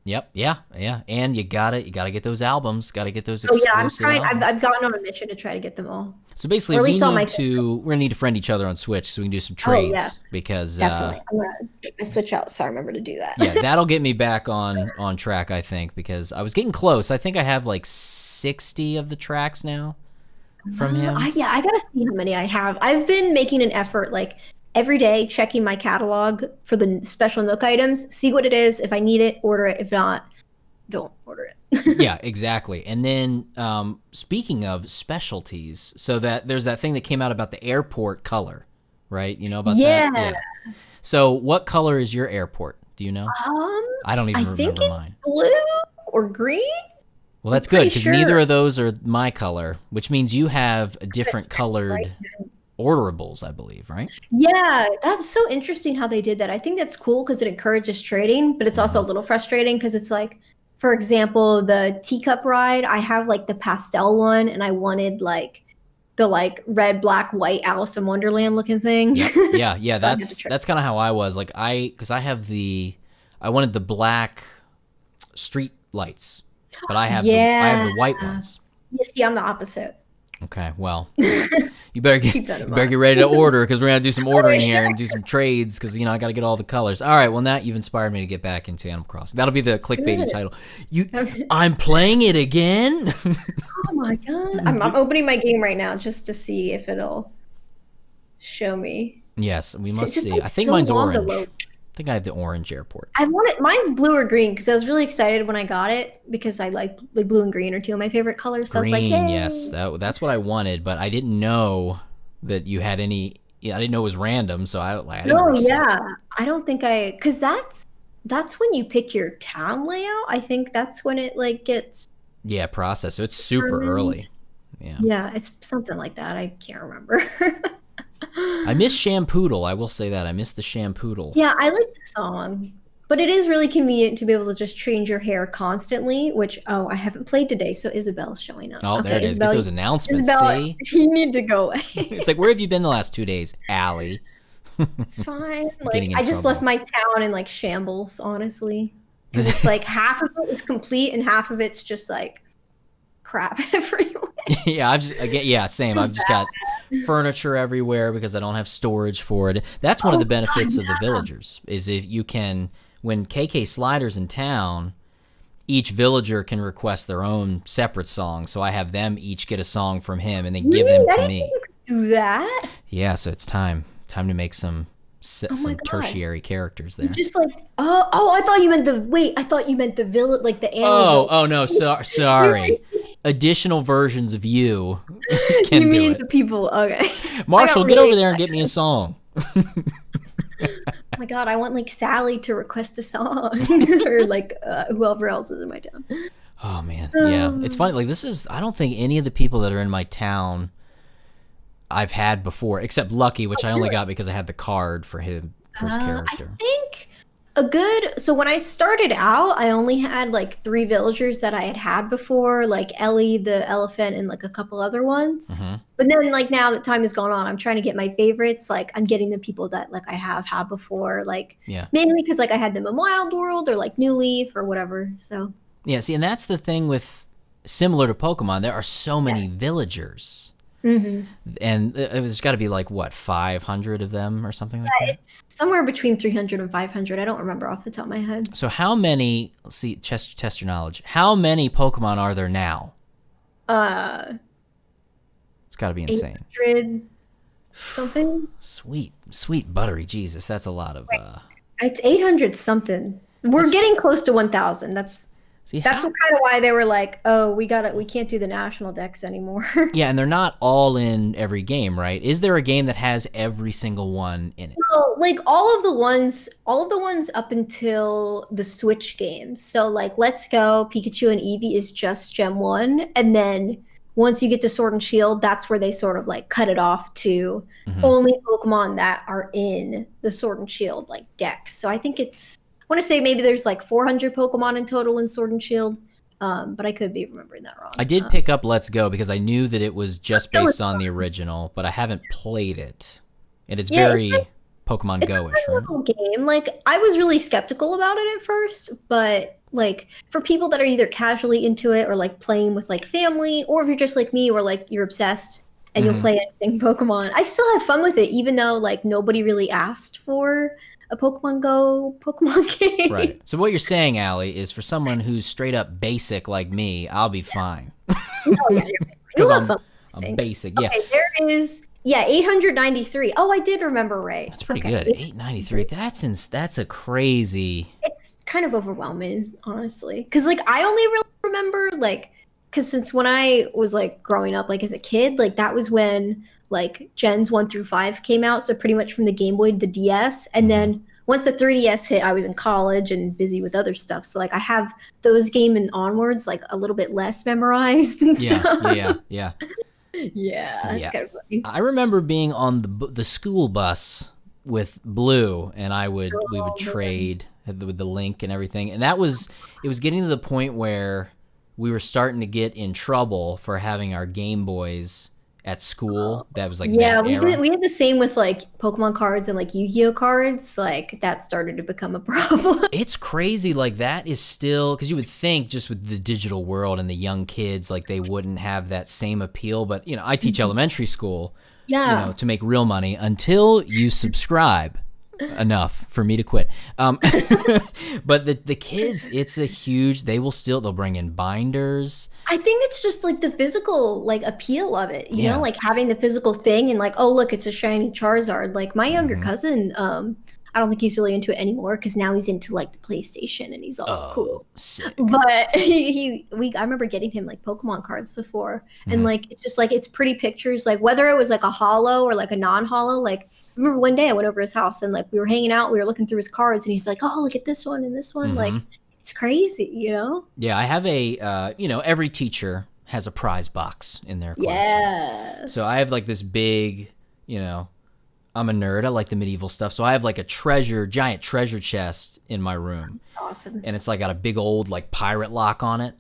Yep. Yeah. Yeah. And you gotta get those albums. Got to get those Oh yeah, I'm exclusive trying. albums. I've gotten on a mission to try to get them all, So basically, or at least all my. we're gonna need to friend each other on Switch so we can do some Oh trades yes, because definitely. I'm gonna take my Switch out, so I remember to do that. yeah, that'll get me back on track, I think, because I was getting close. I think I have like 60 of the tracks now from him. I gotta see how many I have. I've been making an effort, like every day, checking my catalog for the special Nook items, see what it is. If I need it, order it. If not, don't order it. Yeah, exactly. And then speaking of specialties, so that there's that thing that came out about the airport color, right? You know about that? Yeah. So what color is your airport? Do you know? I don't even remember mine. Blue or green? Well, that's good because neither of those are my color, which means you have a different colored orderables, I believe, right? Yeah, that's so interesting how they did that. I think that's cool because it encourages trading, but it's also a little frustrating because it's like, for example, the teacup ride, I have like the pastel one and I wanted like the like red, black, white Alice in Wonderland looking thing. Yeah. So that's kind of how I was. Like because I wanted the black street lights, but I have the white ones. Yeah, see, I'm the opposite. Okay, well, you better get ready to order because we're gonna do some ordering here and do some trades because I got to get all the colors. All right, well now you've inspired me to get back into Animal Crossing. That'll be the clickbaity title. I'm playing it again. Oh my god! I'm opening my game right now just to see if it'll show me. Yes, we must see. I think mine's orange. I think I have the orange airport. Mine's blue or green because I was really excited when I got it because I like blue and green are two of my favorite colors. So green, I was like, hey. Yes, that's what I wanted, but I didn't know that you had any. I didn't know it was random, so I didn't. No, I don't think because that's when you pick your town layout. I think that's when it like gets processed. So it's super early. Yeah, it's something like that. I can't remember. I miss Shampoodle. I will say that. I miss the Shampoodle. Yeah, I like the song. But it is really convenient to be able to just change your hair constantly, which, I haven't played today, so Isabel's showing up. Oh, there it is. Isabel, get those announcements, Isabel, see? You need to go away. It's like, where have you been the last 2 days, Allie? It's fine. Like, I just left my town in, like, shambles, honestly. Because it's like half of it is complete and half of it's just, like, crap everywhere. Yeah, same. I've just got furniture everywhere because I don't have storage for it. That's one of the benefits of the villagers is if you can, when KK Slider's in town, each villager can request their own separate song. So I have them each get a song from him and then give them to me. You could do that? Yeah, so it's time to make some tertiary characters there. Just like I thought you meant the village, like the animal. Oh no, sorry. Additional versions of you can you mean do it. The people? Okay. Marshall, get over there and get me a song. Oh my god, I want like Sally to request a song or like whoever else is in my town. Oh man, yeah, it's funny. Like I don't think any of the people that are in my town I've had before, except Lucky, which I only got because I had the card for his character. I think so when I started out, I only had like 3 villagers that I had before, like Ellie, the elephant, and like a couple other ones. Mm-hmm. But then like now that time has gone on, I'm trying to get my favorites. Like I'm getting the people that like I have had before, like mainly because like I had them in Wild World or like New Leaf or whatever. So yeah, see, and that's the thing with similar to Pokemon, there are so many villagers. Mm-hmm. And there's got to be like, what, 500 of them or something like that? It's somewhere between 300 and 500. I don't remember off the top of my head. So how many, let's see, test your knowledge. How many Pokemon are there now? It's got to be insane. 800 something? Sweet buttery Jesus. That's a lot of... It's 800 something. We're getting close to 1,000. That's kind of why they were like, oh, we can't do the national decks anymore. Yeah, and they're not all in every game, right? Is there a game that has every single one in it? No, like all of the ones up until the Switch games. So like Let's Go, Pikachu and Eevee is just Gem 1, and then once you get to Sword and Shield, that's where they sort of like cut it off to only Pokemon that are in the Sword and Shield like decks. So I think I want to say maybe there's like 400 Pokemon in total in Sword and Shield, but I could be remembering that wrong. I did pick up Let's Go because I knew that it was just based on the original, but I haven't played it. And it's very Pokemon Go-ish, right? Little game. Like I was really skeptical about it at first, but like for people that are either casually into it or like playing with like family, or if you're just like me, or like you're obsessed and you'll play anything Pokemon. I still have fun with it, even though like nobody really asked for a Pokemon Go Pokemon game. Right. So what you're saying, Allie, is for someone who's straight up basic like me, I'll be fine. No, yeah, Because you'll have fun. I'm basic. Yeah. Okay, there is 893. Oh, I did remember right. That's pretty good. 893. That's a crazy. It's kind of overwhelming, honestly, because like I only really remember like because since when I was like growing up, like as a kid, like that was when like Gens 1 through 5 came out. So pretty much from the Game Boy to the DS, and then once the 3DS hit, I was in college and busy with other stuff. So like I have those game and onwards like a little bit less memorized and stuff. Yeah. Yeah, that's kind of funny. I remember being on the school bus with Blue, and we would trade with the Link and everything, and it was getting to the point where we were starting to get in trouble for having our Game Boys at school. That was like we had the same with like Pokemon cards and like Yu-Gi-Oh cards. Like that started to become a problem. It's crazy. Like that is still, because you would think just with the digital world and the young kids, like they wouldn't have that same appeal. But I teach elementary school, to make real money until you subscribe enough for me to quit. But the kids, it's a huge. They'll bring in binders. I think it's just like the physical like appeal of it, you know, like having the physical thing and like, oh look, it's a shiny Charizard. Like my younger cousin, I don't think he's really into it anymore because now he's into like the PlayStation and he's all cool. Sick. But I remember getting him like Pokemon cards before, and like it's just like it's pretty pictures, like whether it was like a holo or like a non-holo. Like I remember one day I went over his house and like we were hanging out, we were looking through his cards, and he's like, "Oh, look at this one and this one." Like it's crazy, you know? Yeah, I have a every teacher has a prize box in their classroom. Yes. So I have like this big, I'm a nerd. I like the medieval stuff. So I have like a giant treasure chest in my room. That's awesome. And it's like got a big old like pirate lock on it.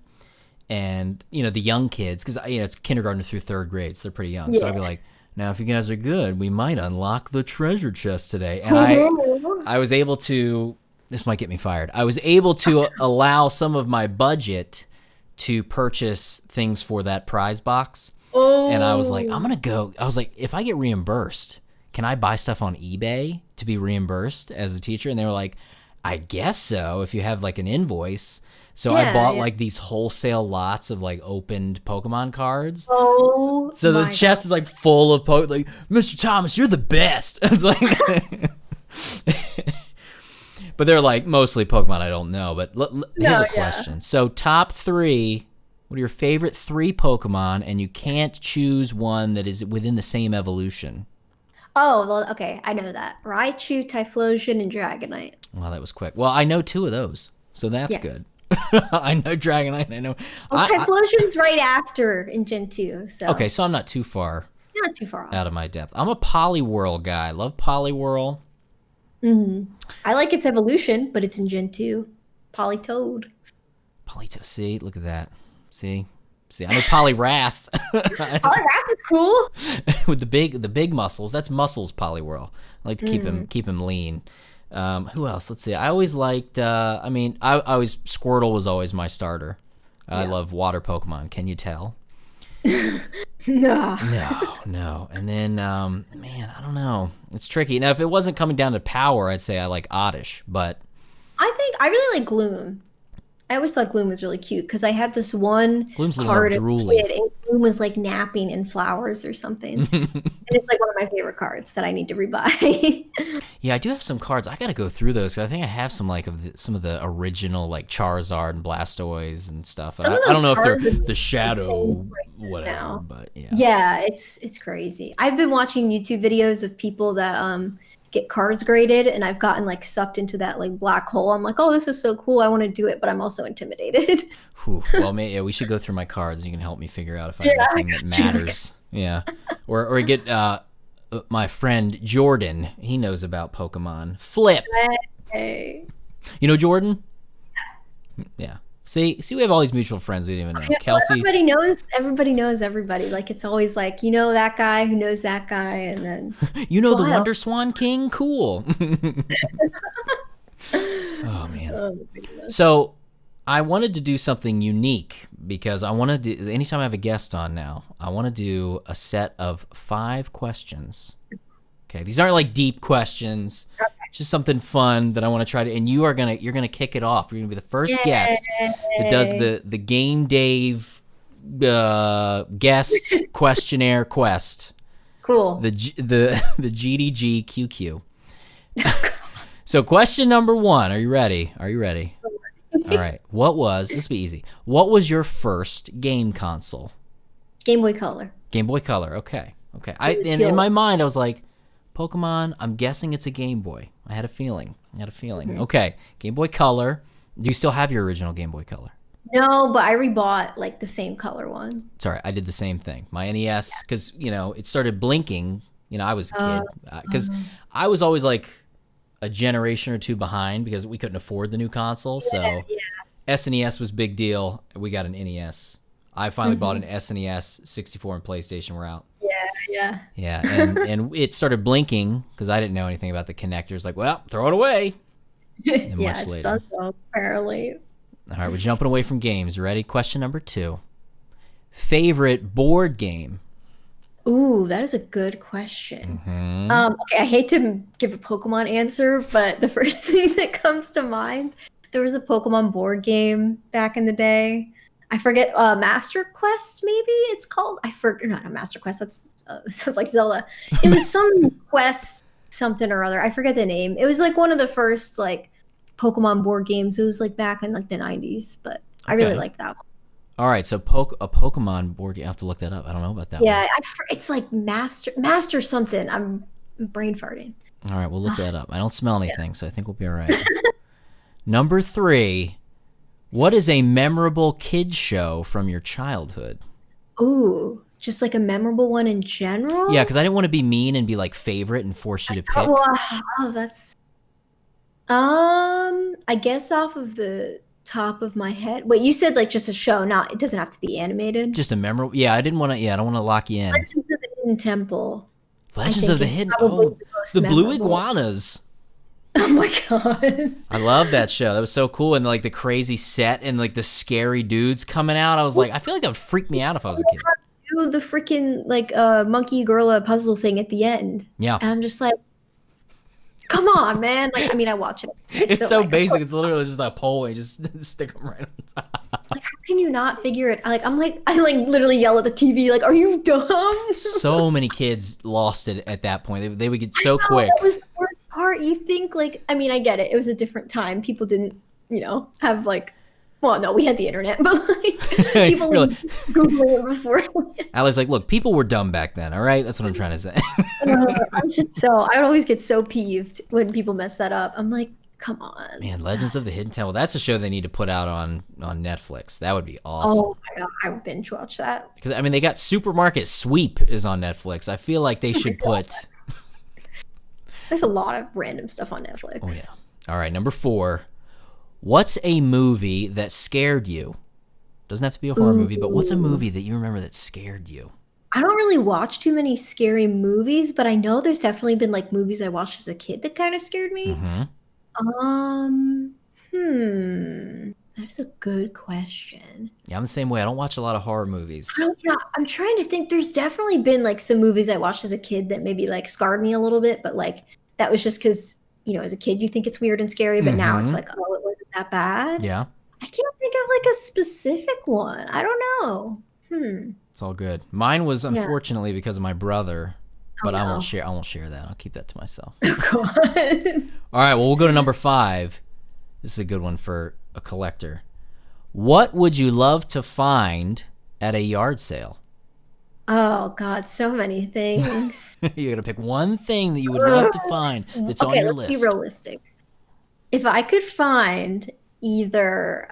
And, the young kids, because, it's kindergarten through third grade, so they're pretty young. Yeah. So I'd be like, now if you guys are good, we might unlock the treasure chest today. And I was able to, this might get me fired. I was able to allow some of my budget to purchase things for that prize box. Oh. And I was like, if I get reimbursed, can I buy stuff on eBay to be reimbursed as a teacher? And they were like, I guess so, if you have like an invoice. So I bought like these wholesale lots of like opened Pokemon cards. Oh, so the chest is like full of like, Mr. Thomas, you're the best. I was like, but they're like mostly Pokemon I don't know. But here's a question. So top 3, what are your favorite 3 Pokemon? And you can't choose one that is within the same evolution. Oh, well, okay. I know that. Raichu, Typhlosion, and Dragonite. Well, that was quick. Well, I know 2 of those, so that's good. I know Dragonite. I know. Well, Typhlosion's right after in Gen 2. So. Okay, so I'm not too far. Not too far off. Out of my depth. I'm a Poliwhirl guy. Love Poliwhirl. I like its evolution, but it's in Gen 2. Politoed. See, look at that. See, I know Poliwrath. Poliwrath is cool. With the big muscles. That's muscles Poliwhirl. I like to keep him lean. Who else? Let's see. I always liked. Squirtle was always my starter. I love water Pokemon. Can you tell? No. And then, man, I don't know. It's tricky. Now, if it wasn't coming down to power, I'd say I like Oddish, but I think I really like Gloom. I always thought Gloom was really cute because I had this one card as a kid, and Gloom was like napping in flowers or something. And it's like one of my favorite cards that I need to rebuy. Yeah, I do have some cards. I got to go through those. I think I have some some of the original like Charizard and Blastoise and stuff. I don't know if they're the Shadow whatever, now. But yeah. Yeah, it's crazy. I've been watching YouTube videos of people that get cards graded, and I've gotten like sucked into that like black hole. I'm like, oh, this is so cool. I want to do it, but I'm also intimidated. Well, we should go through my cards. You can help me figure out if I have anything that matters. Yeah, or get my friend Jordan. He knows about Pokemon. Flip. Hey. You know Jordan? Yeah. See, we have all these mutual friends we didn't even know. Kelsey. Everybody knows everybody. Like it's always like, that guy who knows that guy, and then the Wonder Swan King? Cool. Oh man. So I wanted to do something unique because I want to do, anytime I have a guest on now, I want to do a set of 5 questions. Okay, these aren't like deep questions. Okay. Just something fun that I want to try to, and you're gonna kick it off. You're gonna be the first guest that does the Game Dave guest questionnaire quest. Cool. The GDG QQ. So question number 1. Are you ready? Are you ready? All right. This will be easy. What was your first game console? Game Boy Color. Game Boy Color. Okay. In my mind, I was like, Pokemon, I'm guessing it's a Game Boy. I had a feeling. Mm-hmm. Okay. Game Boy Color. Do you still have your original Game Boy Color? No, but I rebought like the same color one. Sorry, I did the same thing. My NES, because, it started blinking. I was a kid. Because I was always like a generation or 2 behind because we couldn't afford the new console. So SNES was big deal. We got an NES. I finally bought an SNES, 64 and PlayStation were out. Yeah, and it started blinking because I didn't know anything about the connectors. Like, well, throw it away. And much later. Done so apparently. All right, we're jumping away from games. Ready? Question number 2. Favorite board game? Ooh, that is a good question. Mm-hmm. Okay, I hate to give a Pokemon answer, but the first thing that comes to mind, there was a Pokemon board game back in the day. I forget, Master Quest, maybe it's called. I forget, not a Master Quest. That's sounds like Zelda. It was some quest, something or other. I forget the name. It was like one of the first like Pokemon board games. It was like back in like the 90s, but I really liked that one. All right, so a Pokemon board game. I have to look that up. I don't know about that one. Yeah, it's like Master something. I'm brain farting. All right, we'll look that up. I don't smell anything, so I think we'll be all right. Number 3. What is a memorable kids show from your childhood? Ooh, just like a memorable one in general? Yeah, because I didn't want to be mean and be like favorite and force you to pick. That's. I guess off of the top of my head. Wait, you said like just a show, not it doesn't have to be animated. Just a memorable. Yeah, I didn't want to. Yeah, I don't want to lock you in. Legends of the Hidden Temple. Legends of the Hidden. Oh, the Blue Iguanas. Oh my god. I love that show. That was so cool. And like the crazy set and like the scary dudes coming out. I was like, I feel like that would freak me out if I was a kid. Do the freaking like monkey gorilla puzzle thing at the end. Yeah. And I'm just like, come on, man. Like, I mean, I watch it. It's so like, basic. It's literally just a pole and you just stick them right on top. Like, how can you not figure it? Like, I literally yell at the TV. Like, are you dumb? So many kids lost it at that point. They would get so quick. That was the worst part. You think like, I mean, I get it. It was a different time. People didn't, have like, well, no, we had the internet, but like people really? Googling it before. Allie's like, look, people were dumb back then. All right, that's what I'm trying to say. I would always get so peeved when people mess that up. I'm like, come on, man. Legends of the Hidden Temple. That's a show they need to put out on Netflix. That would be awesome. Oh my god, I would binge watch that. Because I mean, they got Supermarket Sweep is on Netflix. I feel like they should put. There's a lot of random stuff on Netflix. Oh yeah. All right, number 4. What's a movie that scared you? Doesn't have to be a horror movie, but what's a movie that you remember that scared you? I don't really watch too many scary movies, but I know there's definitely been like movies I watched as a kid that kind of scared me. That's a good question. Yeah, I'm the same way. I don't watch a lot of horror movies. I'm trying to think. There's definitely been like some movies I watched as a kid that maybe like scarred me a little bit, but like that was just because, as a kid you think it's weird and scary, but now it's like, oh, it wasn't that bad. Yeah. I can't think of like a specific one. I don't know. It's all good. Mine was unfortunately because of my brother, but I won't share that. I'll keep that to myself. Oh, God. All right, well, we'll go to number 5. This is a good one for a collector. What would you love to find at a yard sale? Oh, God, so many things. You're going to pick one thing that you would love to find that's on your list. Let's be realistic. If I could find either,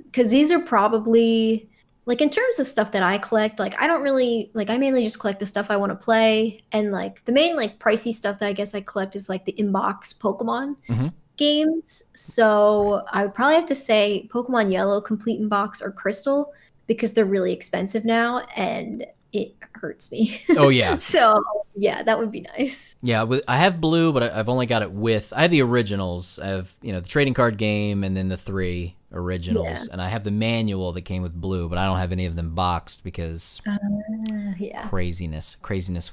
because these are probably, like in terms of stuff that I collect, like I don't really, like I mainly just collect the stuff I want to play. And like the main like pricey stuff that I guess I collect is like the inbox Pokemon games. So I would probably have to say Pokemon Yellow, Complete Inbox, or Crystal, because they're really expensive now. And it hurts me. Oh yeah. So yeah, that would be nice. Yeah, I have blue, but I've only got it with. I have the originals. I have the trading card game, and then the 3 originals, Yeah. and I have the manual that came with blue, but I don't have any of them boxed because Yeah. craziness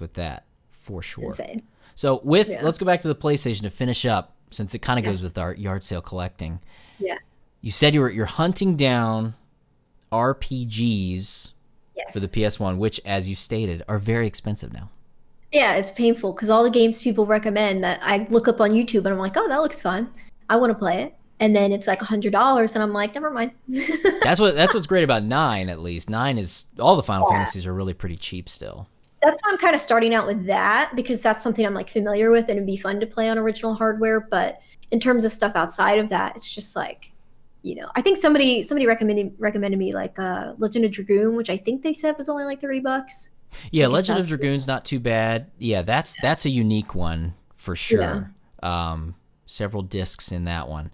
with that for It's sure. insane. So Yeah. let's go back to the PlayStation to finish up, since it kind of goes Yes. with our yard sale collecting. Yeah. You said you're hunting down RPGs Yes. for the PS1, which, as you stated, are very expensive now. Yeah, it's painful because all the games people recommend that I look up on YouTube and I'm like, oh, that looks fun. I want to play it. And then it's like $100 and I'm like, never mind. That's what's great about 9. At least 9 is all the Final Yeah. Fantasies are really pretty cheap still. That's why I'm kind of starting out with that because that's something I'm like familiar with and it'd be fun to play on original hardware. But in terms of stuff outside of that, it's just like, I think somebody recommended me like Legend of Dragoon, which I think they said was only like $30. So Yeah, I guess Legend of that's Dragoon's not too bad. Yeah, that's a unique one for sure. Several discs in that one.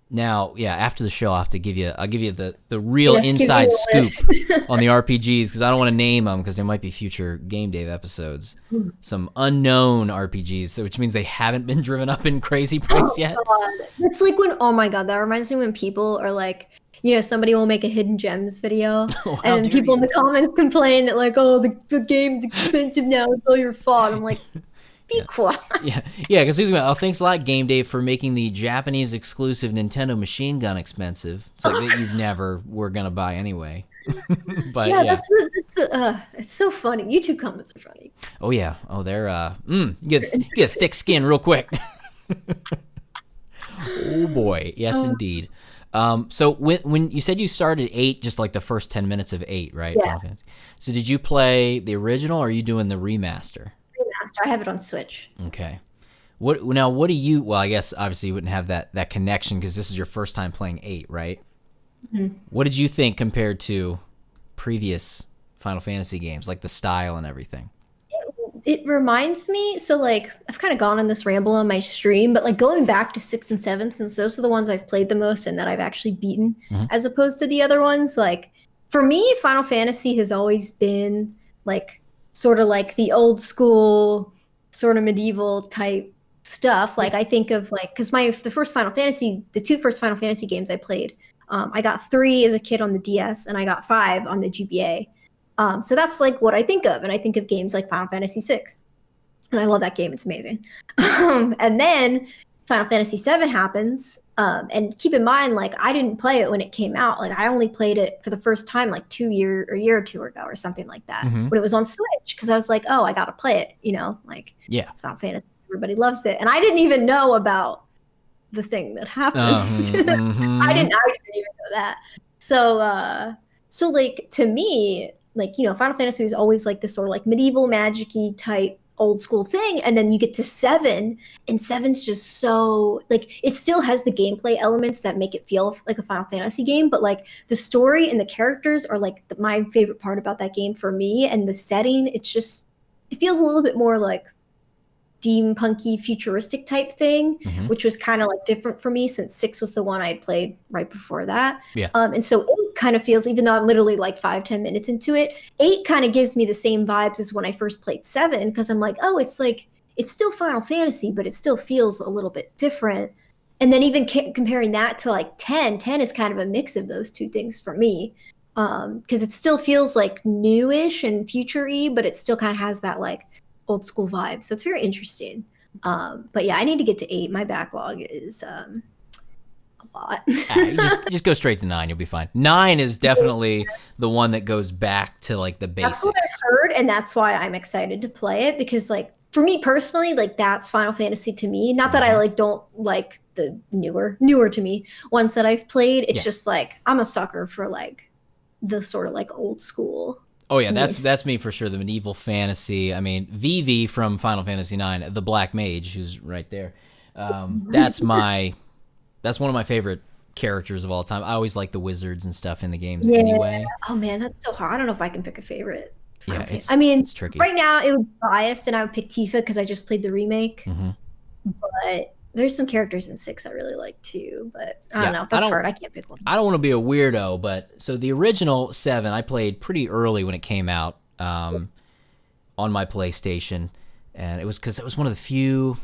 Now, yeah, after the show, I'll give you the real Yes, give me inside the scoop list. on the RPGs because I don't want to name them because there might be future Game Dave episodes. Some unknown RPGs, which means they haven't been driven up in crazy price yet. God. It's like oh my God, that reminds me when people are like, somebody will make a hidden gems video Oh, how and dare people in you. the comments complain that like, oh, the game's expensive now, it's all your fault. I'm like, be quiet. Yeah, because thanks a lot, Game Dave, for making the Japanese exclusive Nintendo machine gun expensive. It's like that you never were gonna buy anyway. But Yeah, yeah. it's so funny. YouTube comments are funny. Oh yeah. Oh, they're you get thick skin real quick. Oh boy, yes indeed. So when you said you started 8, just like the first 10 minutes of 8, right? Yeah. Final Fantasy. So did you play the original, or are you doing the remaster? Remaster. I have it on Switch. Okay. What do you? Well, I guess obviously you wouldn't have that connection because this is your first time playing 8, right? Mm-hmm. What did you think compared to previous Final Fantasy games, like the style and everything? It reminds me, so like I've kind of gone on this ramble on my stream, but like going back to 6 and 7, since those are the ones I've played the most and that I've actually beaten, as opposed to the other ones, like for me, Final Fantasy has always been like sort of like the old school, sort of medieval type stuff. Like I think of like because the two first Final Fantasy games I played, I got 3 as a kid on the DS and I got 5 on the GBA. So that's like what I think of, and I think of games like Final Fantasy VI, and I love that game. It's amazing. And then Final Fantasy VII happens, and keep in mind, like I didn't play it when it came out. Like I only played it for the first time like a year or 2 ago or something like that when it was on Switch because I was like, oh, I gotta play it. Like Yeah. it's Final Fantasy. Everybody loves it, and I didn't even know about the thing that happens. I didn't even know that. So like to me, like Final Fantasy is always like this sort of like medieval magic-y type old school thing, and then you get to 7 and 7's just so like it still has the gameplay elements that make it feel like a Final Fantasy game, but like the story and the characters are like my favorite part about that game for me, and the setting, it feels a little bit more like steampunky futuristic type thing, which was kind of like different for me since 6 was the one I had played right before that. Yeah. And so 8 kind of feels, even though I'm literally like 5-10 minutes into it, 8 kind of gives me the same vibes as when I first played 7 because I'm like, oh, it's still Final Fantasy, but it still feels a little bit different. And then even comparing that to like 10 is kind of a mix of those two things for me, because it still feels like newish and future-y, but it still kind of has that like old school vibe. So it's very interesting. But yeah, I need to get to 8. My backlog is a lot. You just go straight to 9. You'll be fine. 9 is definitely the one that goes back to like the basics. That's what I heard, and that's why I'm excited to play it because like for me personally, like that's Final Fantasy to me. Not that I like don't like the newer to me ones that I've played. It's just like I'm a sucker for like the sort of like old school. Oh yeah, that's me for sure. The medieval fantasy. I mean, Vivi from Final Fantasy IX, the Black Mage, who's right there. That's one of my favorite characters of all time. I always like the wizards and stuff in the games anyway. Oh man, that's so hard. I don't know if I can pick a favorite. Yeah, it's tricky. Right now it would be biased, and I would pick Tifa because I just played the remake. But There's some characters in 6 I really like too, but I don't know. That's hard. I can't pick one. I don't want to be a weirdo, but so the original 7 I played pretty early when it came out on my PlayStation, and it was because it was one of the few.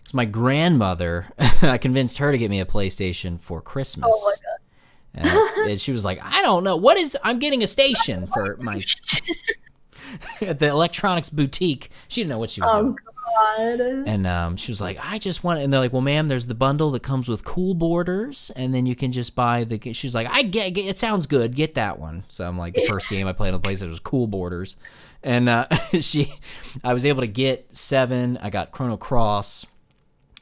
It's my grandmother. I convinced her to get me a PlayStation for Christmas. Oh my god! And she was like, "I don't know. I'm getting a station for my." At the electronics boutique. She didn't know what she was doing. God. And she was like, I just want, and they're like, well, ma'am, there's the bundle that comes with cool borders, and then you can just buy she's like, I get it sounds good, get that one. So I'm like, the first game I played on the PlayStation was Cool Borders. And I was able to get 7, I got Chrono Cross,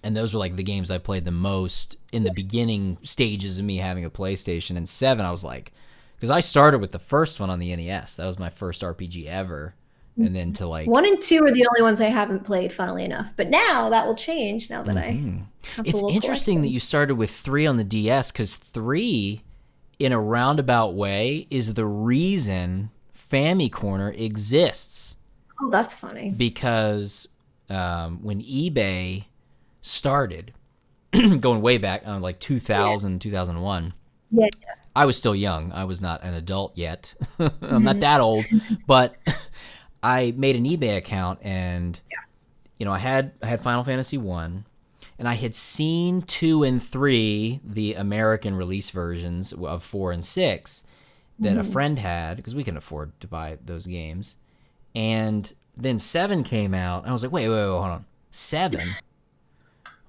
and those were like the games I played the most in the beginning stages of me having a PlayStation. And 7, I was like, because I started with the first one on the NES. That was my first RPG ever. And then to like 1 and 2 are the only ones I haven't played, funnily enough. But now that will change now that I have It's interesting that you started with 3 on the DS, because 3, in a roundabout way, is the reason Family Corner exists. Oh, that's funny. Because when eBay started, going way back, like 2000, 2001, yeah. I was still young. I was not an adult yet. I'm not that old, but I made an eBay account, and I had Final Fantasy 1, and I had seen 2 and 3, the American release versions of 4 and 6 that a friend had, because we couldn't afford to buy those games. And then 7 came out, and I was like, wait, hold on. 7?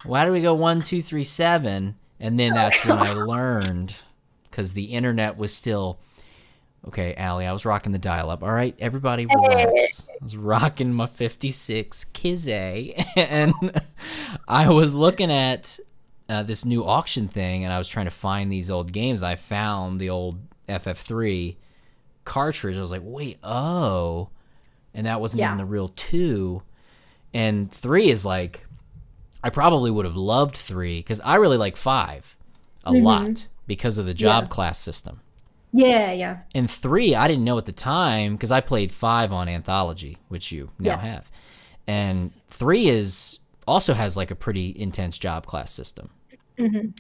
Why do we go 1, 2, 3, 7? And then that's when I learned, because the internet was still, okay, Allie, I was rocking the dial-up. All right, everybody relax. I was rocking my 56 Kizay, and I was looking at this new auction thing, and I was trying to find these old games. I found the old FF3 cartridge. I was like, wait, and that wasn't even the real 2. And 3 is like, I probably would have loved 3, because I really like 5 a lot because of the job class system. Yeah. And 3, I didn't know at the time, because I played 5 on Anthology, which you now have. And 3 also has like a pretty intense job class system,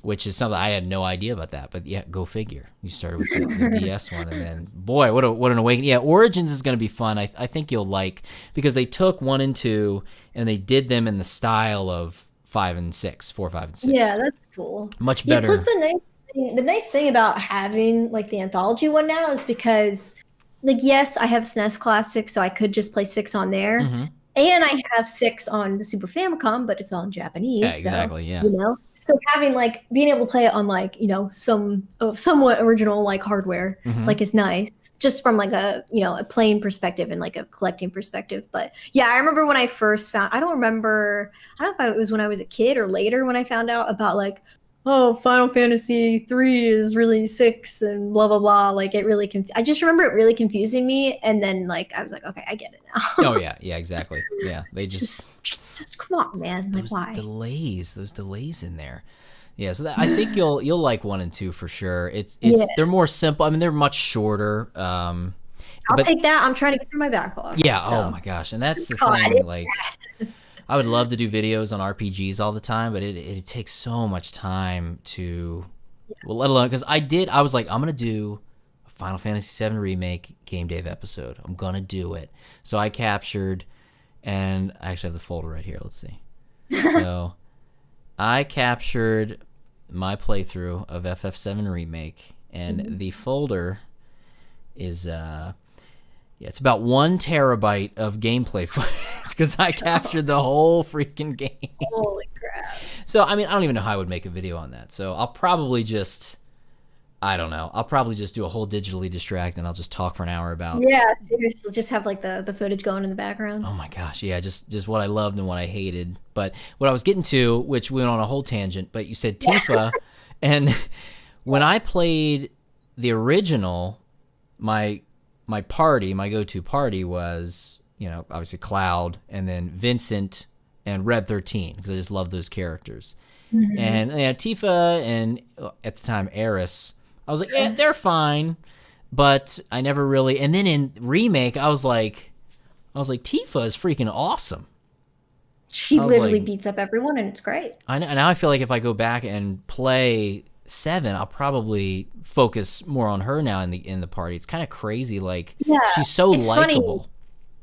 which is something I had no idea about that. But yeah, go figure. You started with the DS one, and then boy, what an awakening! Yeah, Origins is going to be fun. I think you'll like, because they took 1 and 2 and they did them in the style of 5 and 6, 4, 5, and 6. Yeah, that's cool. Much better. Plus the nice thing about having like the Anthology one now is because, like, yes, I have SNES Classic, so I could just play 6 on there, and I have 6 on the Super Famicom, but it's all in Japanese. Yeah, exactly. So having like being able to play it on like some somewhat original like hardware like is nice, just from like a a playing perspective and like a collecting perspective. But yeah, I remember when I first found. I don't know if it was when I was a kid or later when I found out about like, oh, Final Fantasy 3 is really 6 and blah blah blah. Like it really I just remember it really confusing me, and then like I was like, okay, I get it now. Oh yeah, exactly. Yeah, they just come on, man. Like, those why? Those delays in there. Yeah, so I think you'll like 1 and 2 for sure. They're more simple. I mean, they're much shorter. I'll take that. I'm trying to get through my backlog. Yeah. So. Oh my gosh, and that's the thing. Like, I would love to do videos on RPGs all the time, but it takes so much time to, well, let alone, because I was like, I'm gonna do a Final Fantasy VII Remake Game Dave episode. I'm gonna do it. So I captured, and I actually have the folder right here. Let's see. So I captured my playthrough of FF7 Remake, and the folder is it's about 1 terabyte of gameplay footage, because I captured the whole freaking game. Holy crap. So, I mean, I don't even know how I would make a video on that. So I'll probably just, I don't know. I'll probably just do a whole digitally distract, and I'll just talk for an hour about. Yeah, seriously. Just have like the footage going in the background. Oh my gosh. Yeah, just what I loved and what I hated. But what I was getting to, which went on a whole tangent, but you said Tifa. And when I played the original, my go-to party was, obviously Cloud, and then Vincent and Red 13, because I just love those characters. And Tifa and at the time Eris, I was like, yeah, they're fine, but I never really. And then in Remake, I was like, Tifa is freaking awesome. She I was literally like, beats up everyone, and it's great. I know, now I feel like if I go back and play 7, I'll probably focus more on her now in the party. It's kind of crazy. Like, Yeah, she's so it's funny. likable.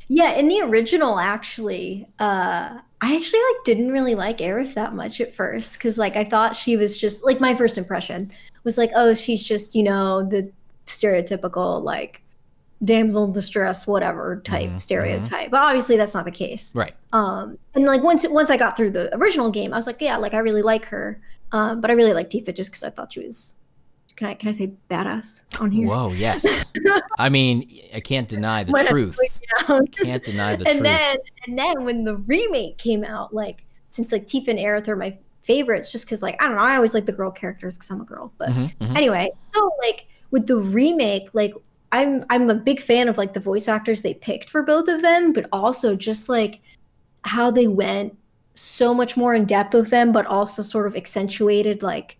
Yeah, in the original, actually, I actually like didn't really like Aerith that much at first because like I thought she was just like my first impression was like, oh, she's just the stereotypical like damsel in distress whatever type stereotype. But obviously that's not the case. Right. And like once I got through the original game, I was like, yeah, like I really like her. But I really like Tifa just because I thought she was. Can I say badass on here? Whoa, yes. I mean, I can't deny the truth. Can't deny the truth. And then when the remake came out, like since like Tifa and Aerith are my favorites, just because like I don't know, I always like the girl characters because I'm a girl. But anyway, so like with the remake, like I'm a big fan of like the voice actors they picked for both of them, but also just like how they went so much more in depth with them, but also sort of accentuated like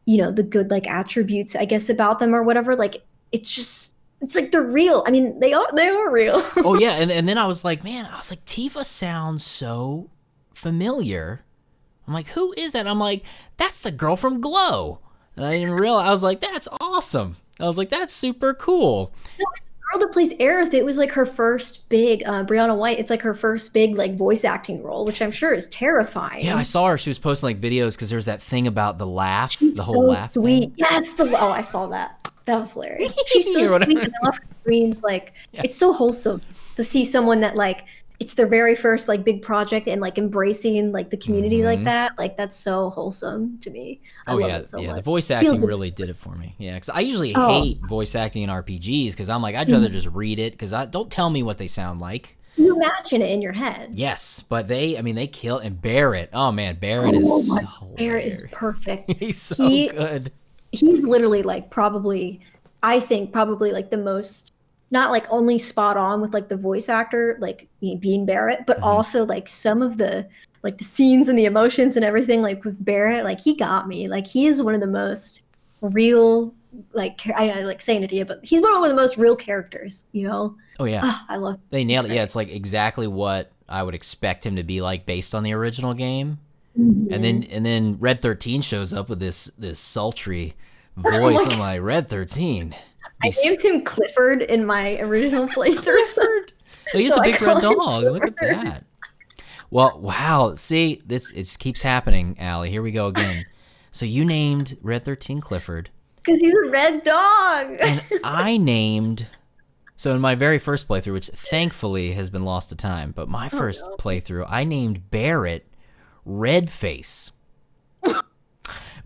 the good like attributes I guess about them or whatever. Like it's like they're real. I mean they are real. Oh yeah, and then I was like Tifa sounds so familiar. I'm like, who is that? I'm like, that's the girl from Glow. And I didn't realize. I was like, that's awesome. I was like, that's super cool. No, the girl that plays Aerith, it was like her first big Brianna White. It's like her first big like voice acting role, which I'm sure is terrifying. Yeah, I saw her. She was posting like videos because there's that thing about the laugh, She's the whole so laugh. Sweet. Thing. Yes, I saw that. That was hilarious. She's so sweet. And I love her dreams. Like it's so wholesome to see someone that like it's their very first like big project and like embracing like the community like that. Like that's so wholesome to me. I love it so much. The voice acting really did it for me. Yeah, because I usually hate voice acting in RPGs because I'm like, I'd rather just read it because don't tell me what they sound like. You imagine it in your head. Yes, but they kill and Barrett. Oh man, Barrett is so Barrett is perfect. He's so good. He's literally like I think probably like the most not like only spot on with like the voice actor like being Barrett, but also like some of the like the scenes and the emotions and everything like with Barrett, like he got me. Like he is one of the most real like I like saying it to you, but he's one of the most real characters, Oh yeah. I love it. They nailed it. Yeah, it's like exactly what I would expect him to be like based on the original game. And then Red 13 shows up with this sultry voice. I'm like, Red 13. I named him Clifford in my original playthrough. He's a big red dog. Look at that. Well, wow. See, it keeps happening, Allie. Here we go again. So you named Red 13 Clifford. Because he's a red dog. And I named... So in my very first playthrough, which thankfully has been lost to time, but my first playthrough, I named Barrett Redface.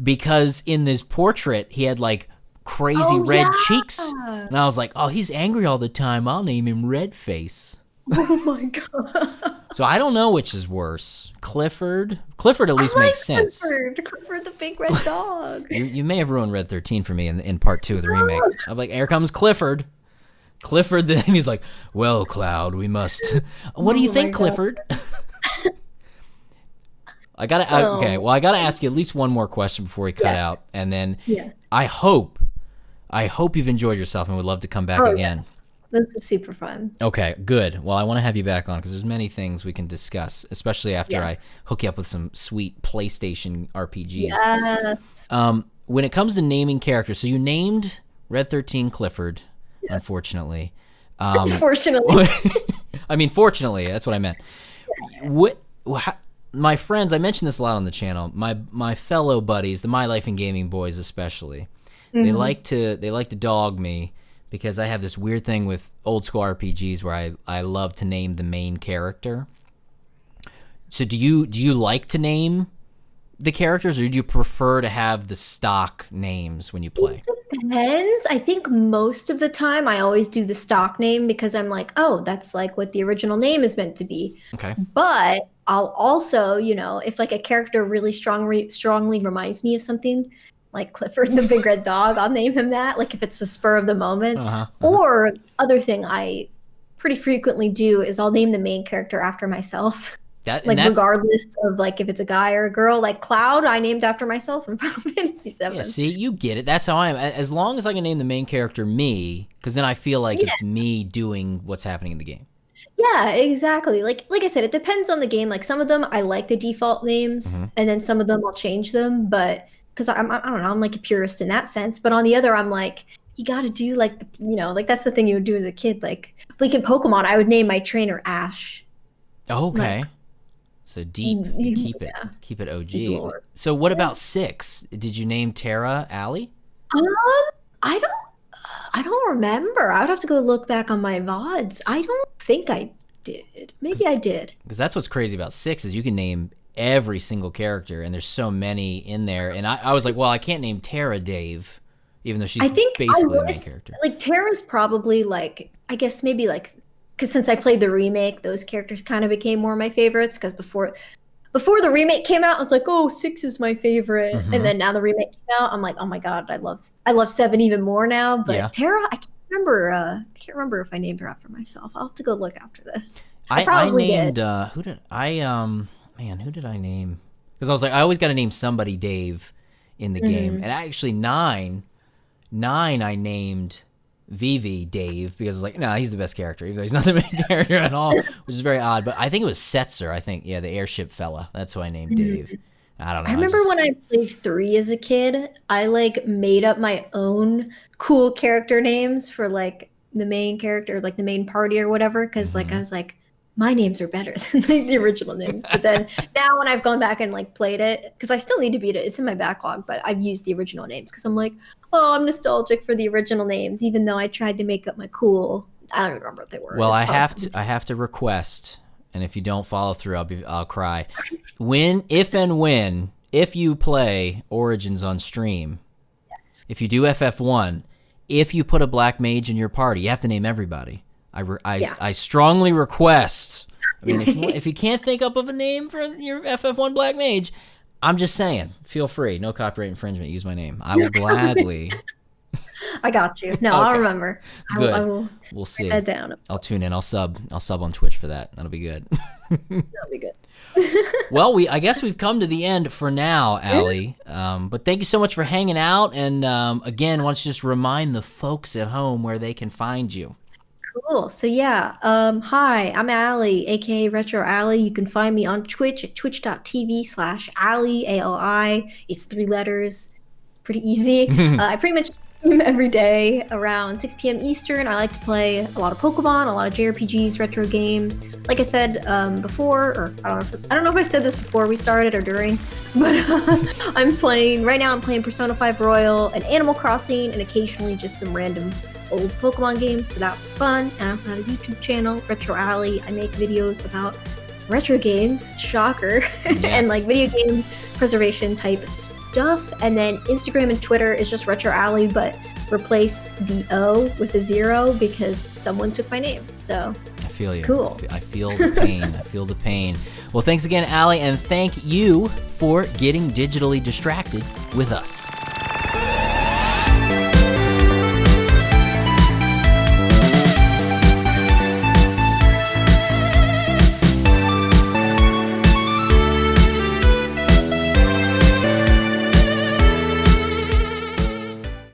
Because in this portrait, he had like crazy red cheeks. And I was like, oh, he's angry all the time. I'll name him Redface. Oh my god. So I don't know which is worse. Clifford at least makes sense. Clifford the big red dog. You may have ruined Red 13 for me in part 2 of the remake. I'm like, here comes Clifford. Clifford, then he's like, well, Cloud, we must. What do you think, Clifford? I gotta ask you at least one more question before we cut out, and then I hope you've enjoyed yourself and would love to come back again. Yes. This is super fun. Okay, good. Well, I want to have you back on because there's many things we can discuss, especially after I hook you up with some sweet PlayStation RPGs. Yes. When it comes to naming characters, so you named Red 13 Clifford, unfortunately. Unfortunately. I mean, fortunately, that's what I meant. My friends, I mentioned this a lot on the channel. My fellow buddies, the My Life in Gaming boys especially, they like to dog me because I have this weird thing with old school RPGs where I love to name the main character. So do you like to name the characters, or do you prefer to have the stock names when you play? It depends. I think most of the time I always do the stock name because I'm like, oh, that's like what the original name is meant to be. Okay. But I'll also, if like a character really strongly reminds me of something, like Clifford the big red dog, I'll name him that. Like if it's the spur of the moment. Or other thing I pretty frequently do is I'll name the main character after myself. Regardless of like if it's a guy or a girl, like Cloud, I named after myself in Final Fantasy VII. Yeah, see, you get it. That's how I am. As long as I can name the main character me, because then I feel like it's me doing what's happening in the game. Yeah, exactly. Like I said, it depends on the game. Like some of them I like the default names, Hmm. and then some of them I'll change them, but because I don't know, I'm like a purist in that sense. But on the other, I'm like, you gotta do like like that's the thing you would do as a kid. Like in Pokemon, I would name my trainer Ash. Like Okay. So deep. yeah, Keep it deep OG. lore. So what Yeah. about 6? Did you name Terra Allie? Um, I don't I don't remember. I would have to go look back on my VODs. I don't think I did. Maybe I did. Because that's what's crazy about 6 is you can name every single character, and there's so many in there. And I was like, well, I can't name Terra Dave, even though I she's think I basically the main was character. like Tara's probably like I guess maybe like because since I played the remake, those characters kind of became more my favorites. Because before the remake came out, I was like, oh, 6 is my favorite, and Hmm. then now the remake came out, I'm like, oh my god, I love 7 even more now. Yeah. But Tara, I can't remember. I can't remember if I named her after myself. I'll have to go look after this. I I probably did. named who did I man, who did I name? Because I was like, I always got to name somebody Dave in the game. Mhm. And actually 9 I named Vivi Dave because I was like, no, he's the best character, even though he's not the main character at all, which is very odd. But I think it was Setzer, I think, yeah, the airship fella. That's who I named Dave. I don't know. I I remember just when I played 3 as a kid, I like made up my own cool character names for like the main character, like the main party or whatever, because like I Mhm. was like, my names are better than like, the original names. But then now when I've gone back and like played it, because I still need to beat it, it's in my backlog, but I've used the original names because I'm like, oh, I'm nostalgic for the original names, even though I tried to make up my cool. I don't even remember what they were. Well, It's possible. I have to request, and if you don't follow through, I'll cry. If you play Origins on stream, if you do FF1, if you put a black mage in your party, you have to name everybody. Yeah. I strongly request. I mean, if you can't think up of a name for your FF1 black mage, I'm just saying, feel free. No copyright infringement. Use my name. I will gladly. I got you. No, I'll Okay, remember. good. I will We'll write see. that down. I'll tune in. I'll sub on Twitch for that. That'll be good. That'll be good. Well, I guess we've come to the end for now, Allie. But thank you so much for hanging out. And again, why don't you just remind the folks at home where they can find you? Cool. So yeah, hi, I'm Allie, aka Retro Allie. You can find me on Twitch at twitch.tv/Allie, ALI. It's 3 letters. Pretty easy. I pretty much stream every day around 6 p.m. Eastern. I like to play a lot of Pokemon, a lot of JRPGs, retro games. Like I said before, or I don't know if I said this before we started or during, but I'm playing right now. I'm playing Persona 5 Royal and Animal Crossing, and occasionally just some random old Pokemon games, so that's fun. And I also have a YouTube channel, Retro Alley. I make videos about retro games, shocker, Yes. and like video game preservation type stuff. And then Instagram and Twitter is just Retro Alley, but replace the O with a 0 because someone took my name. So I feel you. Cool. I feel the pain. I feel the pain. Well, thanks again, Allie, and thank you for getting digitally distracted with us.